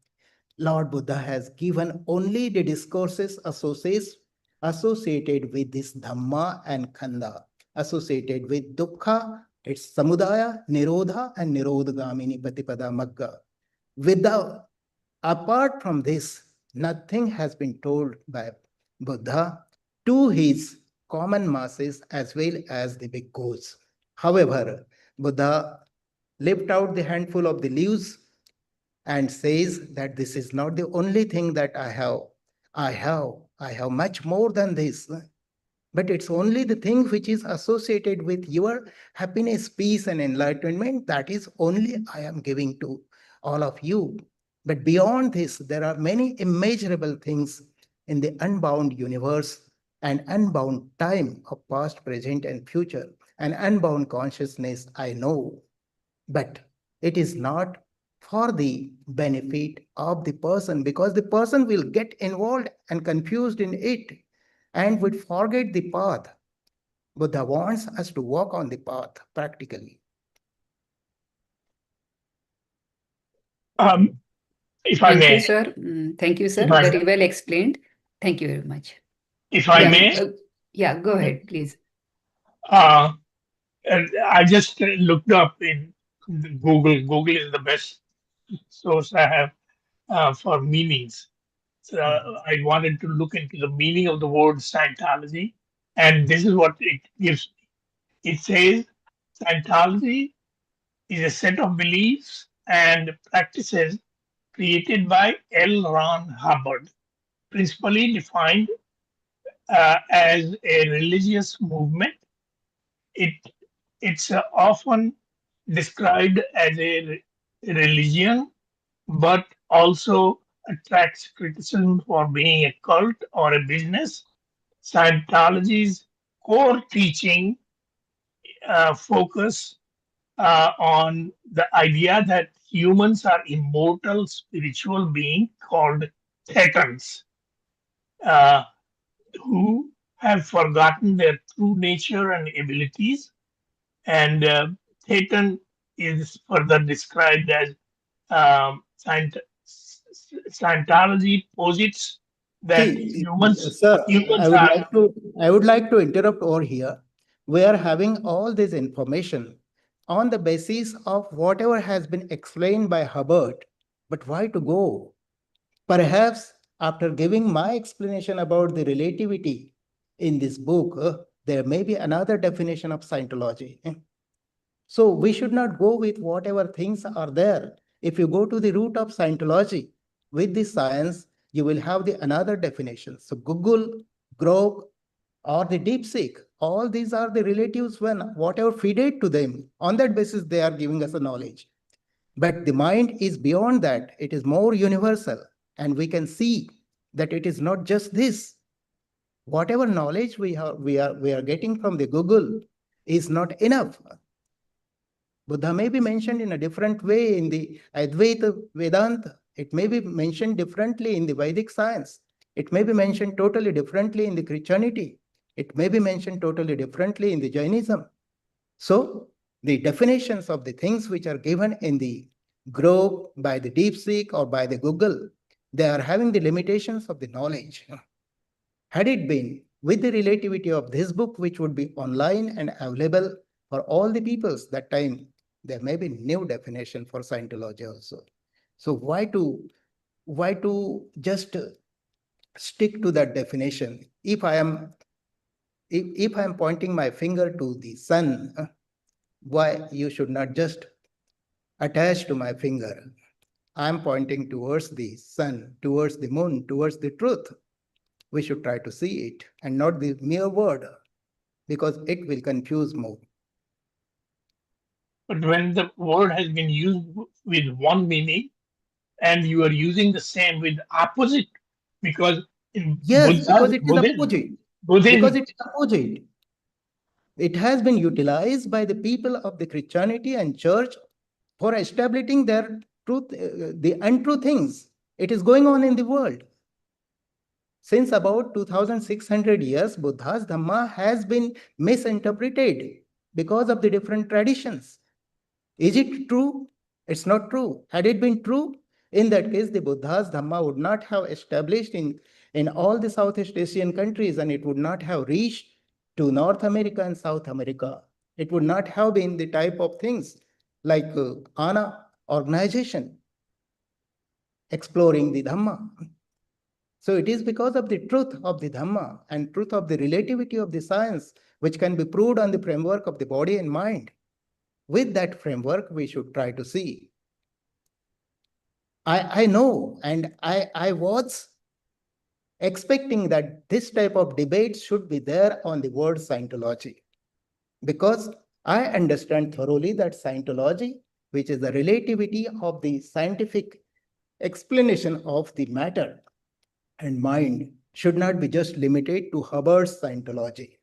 Lord Buddha has given only the discourses associated with this Dhamma and Khanda, associated with Dukkha, its Samudaya, Nirodha, and Nirodhagamini Patipada Magga. Without, apart from this, nothing has been told by Buddha to his common masses as well as the bhikkhus. However, Buddha left out the handful of the leaves and says that this is not the only thing that I have. I have much more than this. But it's only the thing which is associated with your happiness, peace, and enlightenment. That is only I am giving to all of you. But beyond this, there are many immeasurable things in the unbound universe and unbound time of past, present, and future, and unbound consciousness, I know. But it is not for the benefit of the person, because the person will get involved and confused in it and would forget the path. Buddha wants us to walk on the path practically. If I Thank you, may, sir. Thank you, sir. if I, Very well explained. Thank you very much. if I Yeah, may, yeah, go ahead, please. I just looked up in Google. Google is the best source I have for meanings. So I wanted to look into the meaning of the word Scientology, and this is what it gives me. It says Scientology is a set of beliefs and practices created by L. Ron Hubbard, principally defined as a religious movement. It's often described as a religion, but also attracts criticism for being a cult or a business. Scientology's core teaching focus on the idea that humans are immortal spiritual beings called thetans, uh, who have forgotten their true nature and abilities. And Thetan is further described as Scientology posits that See, humans sir, humans are I would like to interrupt over here. We are having all this information on the basis of whatever has been explained by Hubbard. But why to go? Perhaps after giving my explanation about the relativity in this book, there may be another definition of Scientology. So we should not go with whatever things are there. If you go to the root of Scientology with the science, you will have the another definition. So Google, Grok, or the DeepSeek, all these are the relatives when whatever feed it to them. On that basis, they are giving us a knowledge. But the mind is beyond that. It is more universal. And we can see that it is not just this. Whatever knowledge we are getting from the Google is not enough. Buddha may be mentioned in a different way in the Advaita Vedanta, It may be mentioned differently in the Vedic science. It may be mentioned totally differently in the Christianity. It may be mentioned totally differently in the Jainism. So the definitions of the things which are given in the Grok by the DeepSeek or by the Google, they are having the limitations of the knowledge. Had it been with the relativity of this book, which would be online and available for all the peoples that time, there may be new definition for Scientology also. So why to just stick to that definition? If I am pointing my finger to the sun, why you should not just attach to my finger? I'm pointing towards the sun, towards the moon, towards the truth. We should try to see it and not the mere word, because it will confuse more. But when the word has been used with one meaning and you are using the same with opposite, because in Yes, because it is Buddhism, opposite. Buddhism, Because it is opposite. It has been utilized by the people of the Christianity and church for establishing their truth, the untrue things. It is going on in the world. Since about 2600 years, Buddha's Dhamma has been misinterpreted because of the different traditions. Is it true? It's not true. Had it been true, in that case, the Buddha's Dhamma would not have established in all the Southeast Asian countries, and it would not have reached to North America and South America. It would not have been the type of things like ANA organization exploring the Dhamma. So it is because of the truth of the Dhamma and truth of the relativity of the science, which can be proved on the framework of the body and mind. With that framework, we should try to see. I know, and I was expecting that this type of debate should be there on the word Scientology, because I understand thoroughly that Scientology, which is the relativity of the scientific explanation of the matter and mind, should not be just limited to Hubbard's Scientology.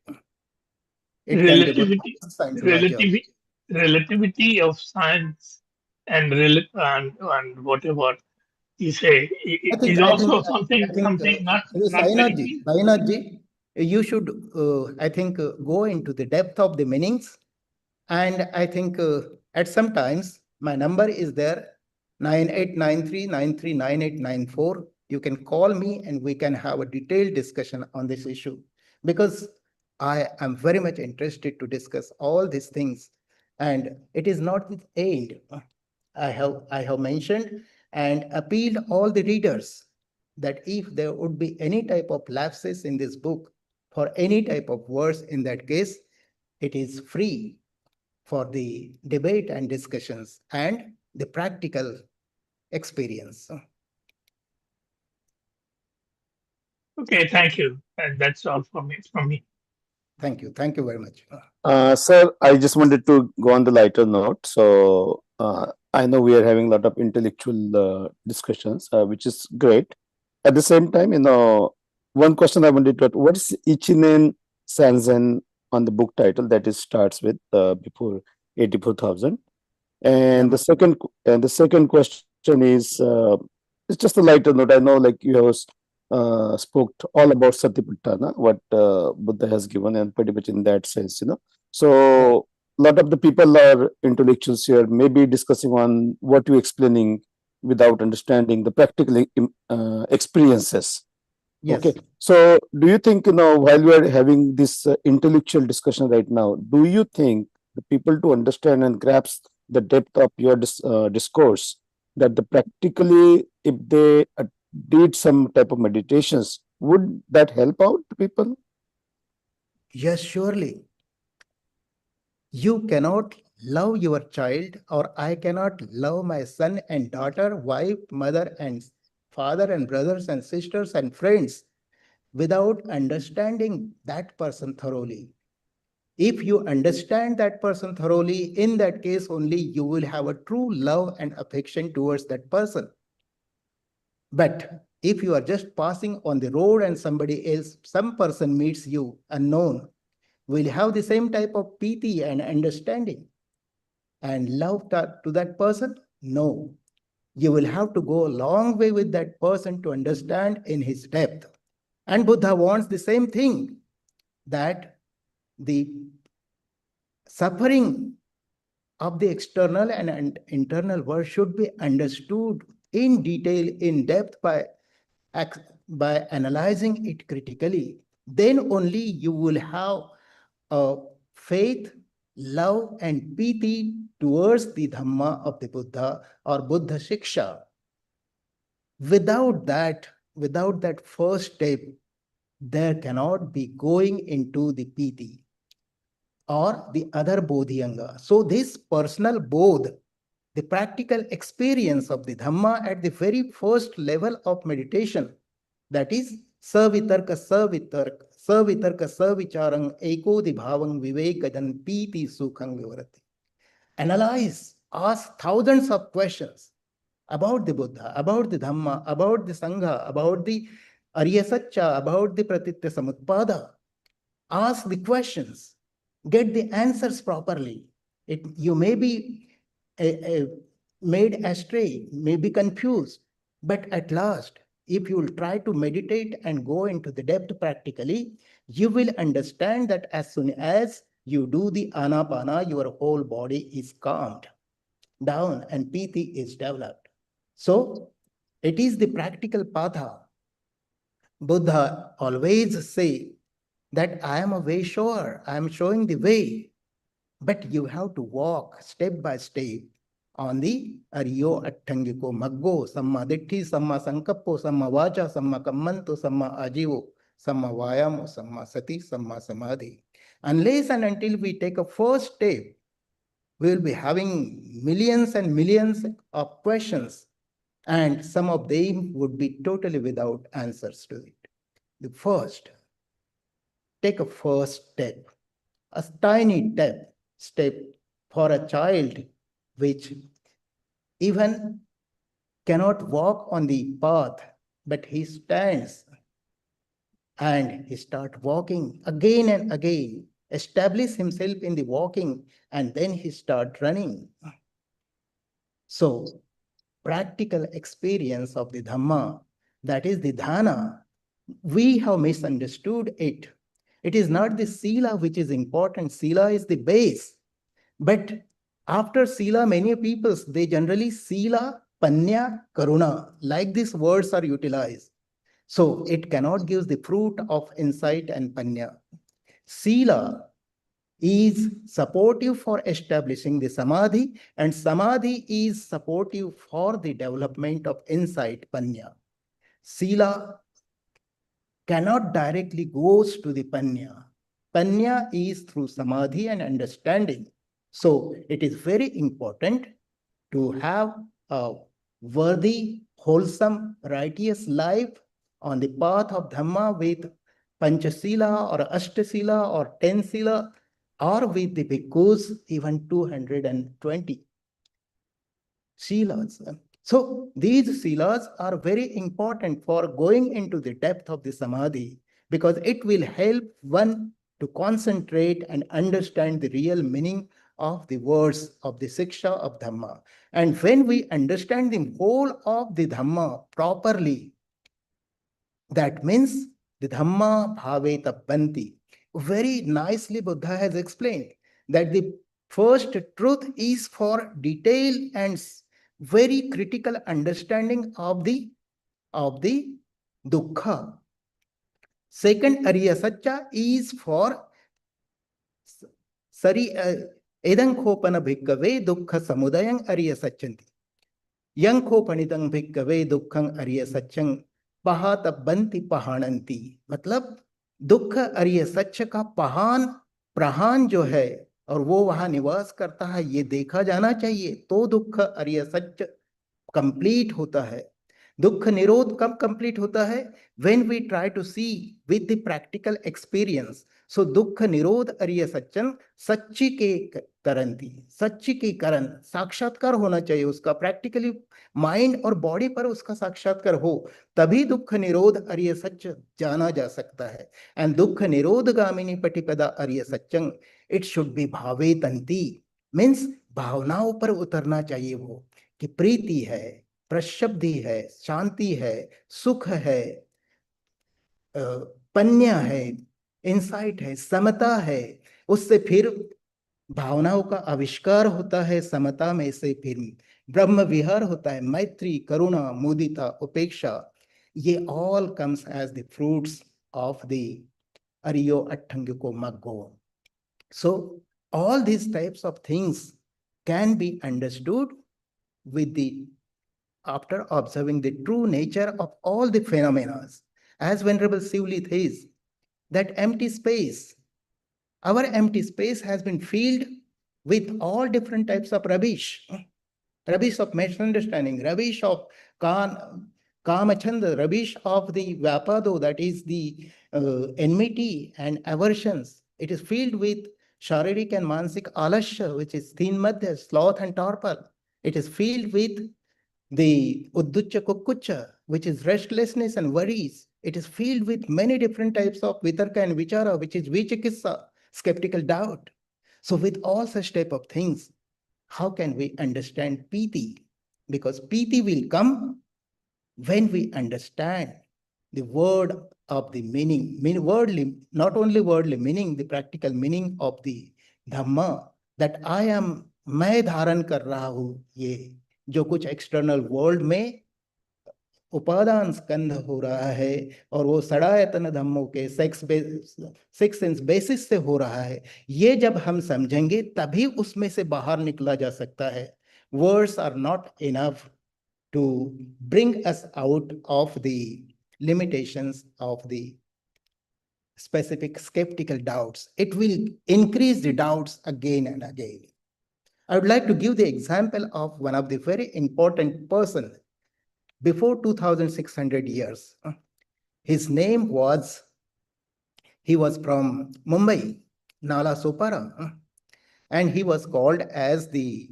It can be relativity, Buddha's Scientology also. relativity of science and, and whatever you say I think, is I think, also something, not very clear. Sainaji, you should, I think, go into the depth of the meanings. And I think at some times, my number is there, 9893939894. You can call me and we can have a detailed discussion on this issue, because I am very much interested to discuss all these things. And it is not with aid. I have mentioned and appealed all the readers that if there would be any type of lapses in this book for any type of words, in that case, it is free for the debate and discussions and the practical experience. Okay, thank you. And that's all from me. Thank you. Thank you very much. Sir, I just wanted to go on the lighter note. So I know we are having a lot of intellectual discussions, which is great. At the same time, one question I wanted to ask: what is Ichinen Sanzen on the book title that it starts with before 84,000? And the second question is it's just a lighter note. I know, like you have spoke all about Satipatthana, what Buddha has given, and pretty much in that sense, So a lot of the people are intellectuals here, maybe discussing on what you're explaining without understanding the practical experiences. Yes. Okay. So do you think, while we are having this intellectual discussion right now, do you think the people to understand and grasp the depth of your discourse, that the practically, if they did some type of meditations, would that help out people? Yes, surely. You cannot love your child, or I cannot love my son and daughter, wife, mother, and father, and brothers and sisters and friends without understanding that person thoroughly. If you understand that person thoroughly, in that case only you will have a true love and affection towards that person. But if you are just passing on the road and somebody else, some person meets you unknown, will have the same type of pity and understanding and love to that person? No. You will have to go a long way with that person to understand in his depth. And Buddha wants the same thing, that the suffering of the external and internal world should be understood in detail, in depth, by analyzing it critically. Then only you will have faith, love, and pity towards the Dhamma of the Buddha or Buddha Shiksha. Without that first step, there cannot be going into the piti or the other bodhyanga. So this personal bodh, the practical experience of the Dhamma at the very first level of meditation, that is savitarka savicharang ekodi bhavang vivekajan piti sukhang vivarati. Analyze, ask thousands of questions about the Buddha, about the Dhamma, about the Sangha, about the Arya Satcha, about the Pratitya Samutpada. Ask the questions, get the answers properly. You may be made astray, may be confused, but at last, if you will try to meditate and go into the depth practically, you will understand that as soon as you do the anapana, your whole body is calmed down and piti is developed. So it is the practical patha. Buddha always say that I am a way shower, I am showing the way, but you have to walk step by step on the Aryo Attangiko Maggo, Samma Ditti, Samma Sankappo, Samma Vacha, Samma Kammanto, Samma Ajivo, Samma Vayamo, Samma Sati, Samma Samadhi. Unless and until we take a first step, we will be having millions and millions of questions, and some of them would be totally without answers to it. The first, take a first step, a tiny step for a child which even cannot walk on the path, but he stands and he starts walking again and again, establish himself in the walking, and then he starts running. So practical experience of the Dhamma, that is the dhyana, we have misunderstood it. It is not the sila which is important. Sila is the base. But after sila, many people, they generally sila, panya, karuna, like these words are utilized. So it cannot give the fruit of insight and panya. Sila is supportive for establishing the samadhi, and samadhi is supportive for the development of insight, panya. Sila cannot directly goes to the panya. Panya is through samadhi and understanding. So it is very important to have a worthy, wholesome, righteous life on the path of Dhamma with Panchasila or Ashtasila or 10 Sila, or with the bhikkhus, even 220 Silas. So these silas are very important for going into the depth of the samadhi, because it will help one to concentrate and understand the real meaning of the words of the Siksha of Dhamma. And when we understand the whole of the Dhamma properly, that means the Dhamma bhave tappanti. Very nicely Buddha has explained that the first truth is for detailed and very critical understanding of the dukkha. Second, Arya Satcha is for edankhopana bhikkave dukkha samudayang Arya Satchanti. Yankhopanidang bhikkave dukkhang Arya Satchang pahata banti pahananti. मतलब दुख अर्य सच्च का प्रहान जो है और वो वहां निवास करता है, ये देखा जाना चाहिए, तो दुख अर्य सच्च कंप्लीट होता है. दुख निरोध कब कंप्लीट होता है? When we try to see with the practical experience. So दुख निरोध अर्य सच्चन सच्ची के करंती, सच्ची के करण साक्षात्कार होना चाहिए उसका, प्रैक्टिकली माइंड और बॉडी पर उसका साक्षात्कार हो, तभी दुख निरोध अर्य सच्च जाना जा सकता है. एंड दुख निरोध Gamini पटिपदा अर्य सच्चंग, it should be Bhave तंती, means भावनाओं पर उतरना चाहिए वो, कि प्रीति है, प्रशब्दी है, शांति है, सुख है, पन्या है, इंसाइट है, समता है, उससे फिर भावनाओं का आविष्कार होता है, समता में से फिर ब्रह्म विहार होता है, मैत्री, करुणा, मुदिता, उपेक्षा, ये all comes as the fruits of the अरियो अट्ठंगिको मग्गो. So all these types of things can be understood with the after observing the true nature of all the phenomena. As Venerable Sivlit says, that empty space, our empty space has been filled with all different types of rubbish. Rubbish of misunderstanding, rubbish of kamachanda, rubbish of the vyapado, that is the enmity and aversions. It is filled with sharirik and mansik alasya, which is thin madhya, sloth and torpor. It is filled with the udducha kukkucha, which is restlessness and worries. It is filled with many different types of vitarka and vichara, which is vichikissa, skeptical doubt. So with all such type of things, how can we understand piti? Because piti will come when we understand the word of the meaning, wordly, not only wordly meaning, the practical meaning of the Dhamma, that I am, मैं धारण कर रहा हूं ये जो कुछ external world में उपादान स्कंध हो रहा है और वो सड़ायतन धम्मों के सिक्स सेंस बेसिस से हो रहा है, ये जब हम समझेंगे तभी उसमें से बाहर निकला जा सकता है. Words are not enough to bring us out of the limitations of the specific skeptical doubts. It will increase the doubts again and again. I would like to give the example of one of the very important person before 2600 years. His name was, he was from Mumbai, Nala Sopara, and he was called as the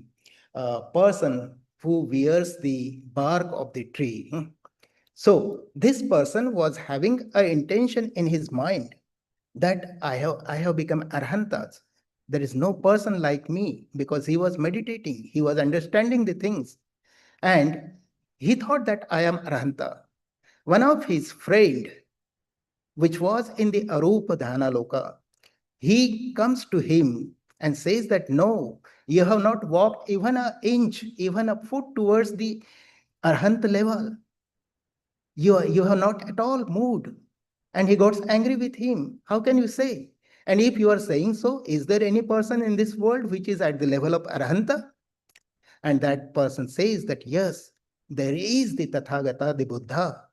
person who wears the bark of the tree. So this person was having an intention in his mind that I have become arhantas. There is no person like me, because he was meditating, he was understanding the things, and he thought that I am arhanta. One of his friend, which was in the Arupa Dhyana Loka, he comes to him and says that no, you have not walked even an inch, even a foot towards the arhant level. You have not at all moved. And he got angry with him. How can you say? And if you are saying so, is there any person in this world which is at the level of arhanta? And that person says that yes, there is the Tathagata, the Buddha.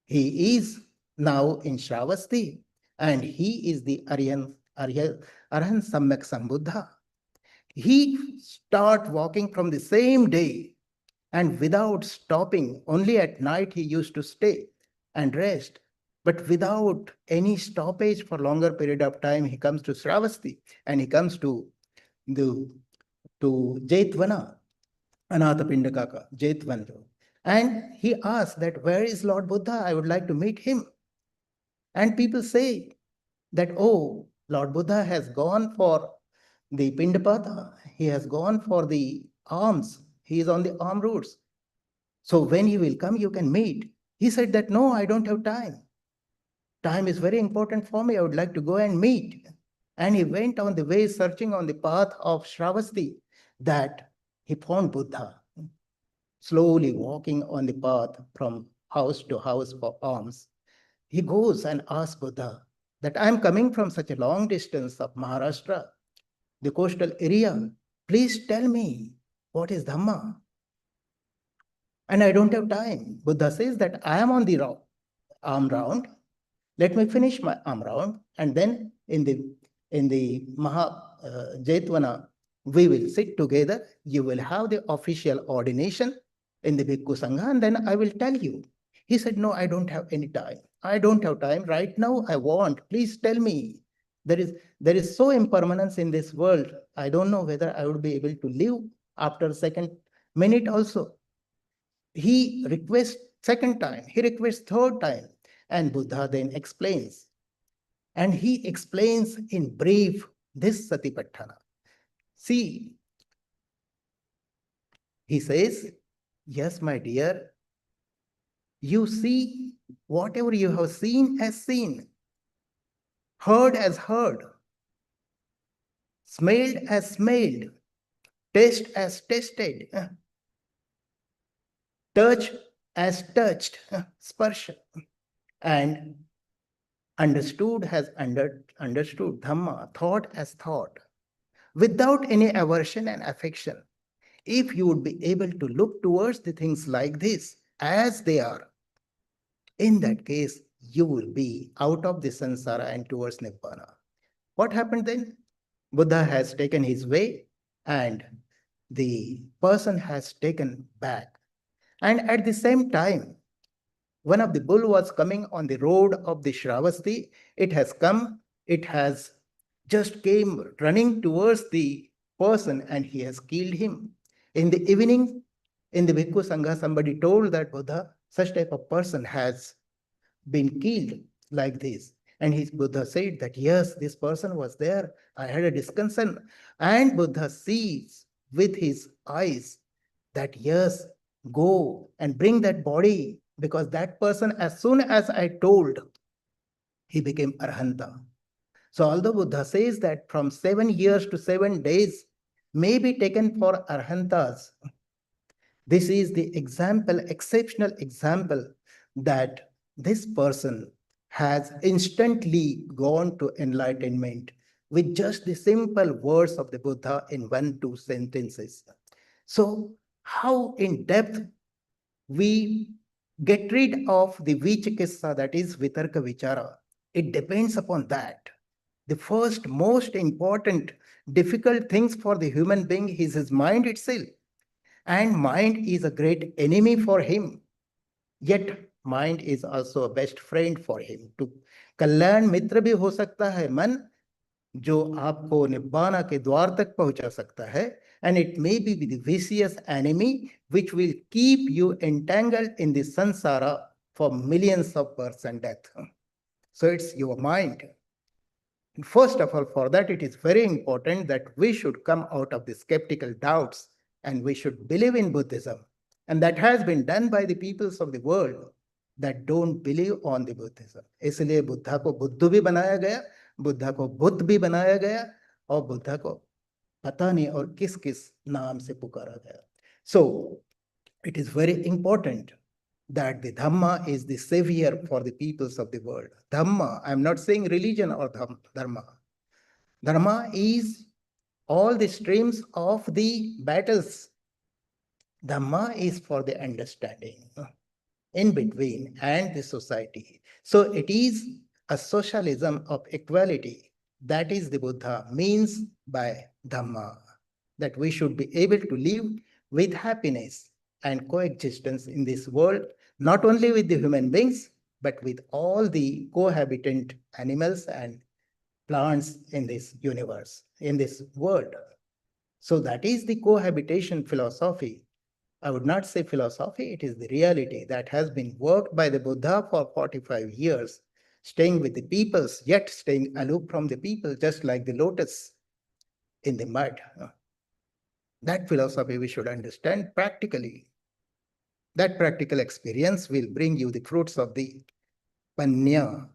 He is now in Shravasti, and he is the Aryan Samyak Sambuddha. He start walking from the same day, and without stopping. Only at night he used to stay and rest, but without any stoppage for longer period of time. He comes to Shravasti, and he comes to Jaitvana, Anathapindakaka, Jaitvana. And he asks that, where is Lord Buddha? I would like to meet him. And people say that, oh, Lord Buddha has gone for the Pindapata. He has gone for the alms. He is on the alm routes. So when he will come, you can meet. He said that, no, I don't have time. Time is very important for me. I would like to go and meet. And he went on the way searching on the path of Shravasti, that he found Buddha, slowly walking on the path from house to house for alms. He goes and asks Buddha that I'm coming from such a long distance of Maharashtra, the coastal area. Please tell me, what is Dhamma? And I don't have time. Buddha says that I am on the arm round. Let me finish my arm round, and then in the Jaitvana, we will sit together. You will have the official ordination in the Bhikkhu Sangha, and then I will tell you. He said, no, I don't have any time. I don't have time right now. I want. Please tell me. There is so impermanence in this world. I don't know whether I would be able to live after second minute also. He requests second time, he requests third time, and Buddha then explains. And he explains in brief this Satipatthana. See, he says Yes, my dear, you see whatever you have seen as seen, heard as heard, smelled as smelled, taste as tasted, touch as touched, sparsha, and understood has understood, Dhamma, thought as thought, without any aversion and affection. If you would be able to look towards the things like this as they are, in that case, you will be out of the samsara and towards Nibbana. What happened then? Buddha has taken his way and the person has taken back. And at the same time, one of the bull was coming on the road of the Shravasti. It has come, it has just came running towards the person and he has killed him. In the evening, in the Bhikkhu Sangha, somebody told that Buddha, such type of person has been killed like this. And his Buddha said that, yes, this person was there. I had a discussion. And Buddha sees with his eyes that, yes, go and bring that body, because that person, as soon as I told, he became Arhanta. So although Buddha says that from 7 years to 7 days may be taken for Arhantas, this is the example, exceptional example, that this person has instantly gone to enlightenment with just the simple words of the Buddha in 1-2 sentences. So how in depth we get rid of the vichikitsa, that is vitarka vichara, it depends upon that. The first most important difficult things for the human being is his mind itself. And mind is a great enemy for him. Yet mind is also a best friend for him. To कल्याण मित्र भी हो सकता है मन, जो आपको निब्बाना के द्वार तक पहुंचा सकता है. And it may be the vicious enemy which will keep you entangled in the samsara for millions of births and death. So it's your mind. First of all, for that, it is very important that we should come out of the skeptical doubts and we should believe in Buddhism. And that has been done by the peoples of the world that don't believe on the Buddhism. इसलिए बुद्धा को बुद्ध भी बनाया गया, बुद्धा को बुद्ध भी बनाया गया, और बुद्धा को पता नहीं और किस किस नाम से पुकारा गया. So it is very important that the Dhamma is the savior for the peoples of the world. Dhamma, I'm not saying religion or Dharma. Dharma is all the streams of the battles. Dhamma is for the understanding in between and the society. So it is a socialism of equality. That is the Buddha means by Dhamma, that we should be able to live with happiness and coexistence in this world, not only with the human beings, but with all the cohabitant animals and plants in this universe, in this world. So that is the cohabitation philosophy. I would not say philosophy, it is the reality that has been worked by the Buddha for 45 years, staying with the peoples, yet staying aloof from the people, just like the lotus in the mud. That philosophy we should understand practically. That practical experience will bring you the fruits of the Panya,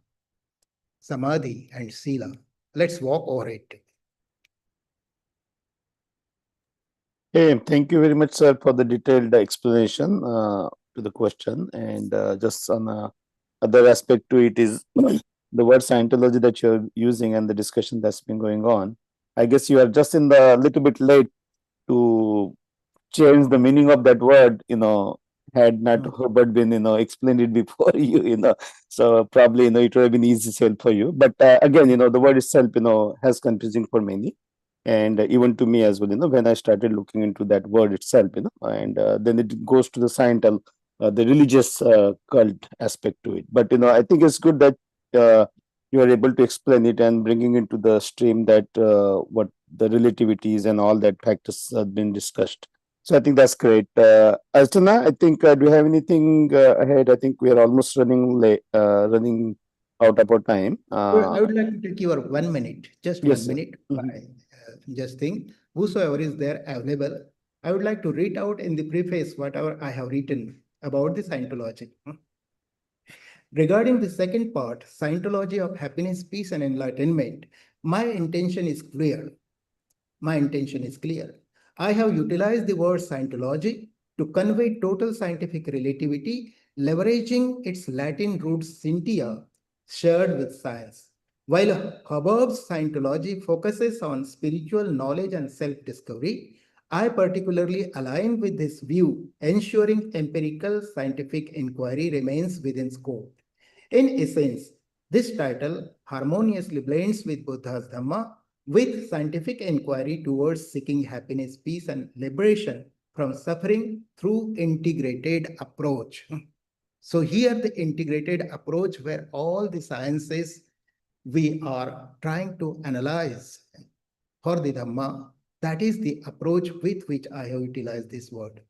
Samadhi, and Sila. Let's walk over it. Hey, thank you very much, sir, for the detailed explanation to the question. And just on other aspect to it is the word Scientology that you're using and the discussion that's been going on. I guess you are just in the little bit late to change the meaning of that word, had not Herbert been, explained it before you, so probably, it would have been easy sell for you. But again, the word itself, has confusing for many. And even to me as well, when I started looking into that word itself, and then it goes to the Scientology, the religious cult aspect to it. But, I think it's good that you are able to explain it and bringing into the stream that what the relativities and all that factors have been discussed. So I think that's great. Archana, I think, do you have anything ahead? I think we are almost running late, running out of our time. I would like to take your 1 minute, just yes, 1 minute. Just think, whosoever is there available, I would like to read out in the preface whatever I have written about the Scientology. Regarding the second part, Scientology of Happiness, Peace, and Enlightenment, my intention is clear. My intention is clear. I have utilized the word Scientology to convey total scientific relativity, leveraging its Latin root scientia, shared with science. While Hubbard's Scientology focuses on spiritual knowledge and self-discovery, I particularly align with this view, ensuring empirical scientific inquiry remains within scope. In essence, this title harmoniously blends with Buddha's Dhamma with scientific inquiry towards seeking happiness, peace, and liberation from suffering through integrated approach. So here the integrated approach where all the sciences we are trying to analyze for the Dhamma, that is the approach with which I have utilized this word.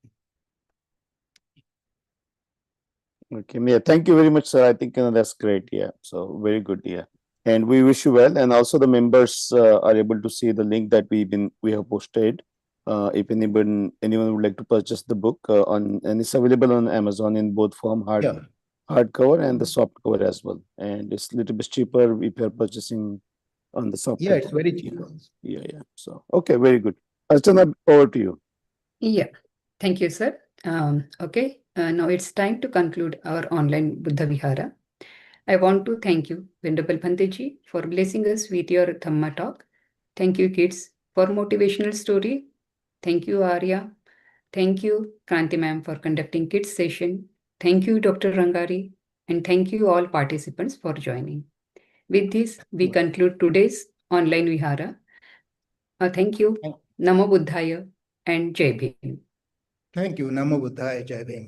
Okay, yeah, thank you very much, sir. I think that's great. Yeah, so very good. Yeah, and we wish you well. And also the members are able to see the link that we have posted. If anyone would like to purchase the book and it's available on Amazon in both form, hardcover and the soft cover as well. And it's a little bit cheaper if you're purchasing on the soft. Yeah, it's very cheap. Yeah. So okay, very good. Archana, over to you. Yeah, thank you, sir. Okay, now it's time to conclude our online Buddha Vihara. I want to thank you, Venerable Bhanteji, for blessing us with your Dhamma talk. Thank you, kids, for motivational story. Thank you, Arya. Thank you, Kranti ma'am, for conducting kids session. Thank you, Dr. Rangari. And thank you all participants for joining. With this, we conclude today's online Vihara. Thank you. Namo Buddhaya and Jai Bhim. Thank you. Namo Buddhaya, Jai Bhim.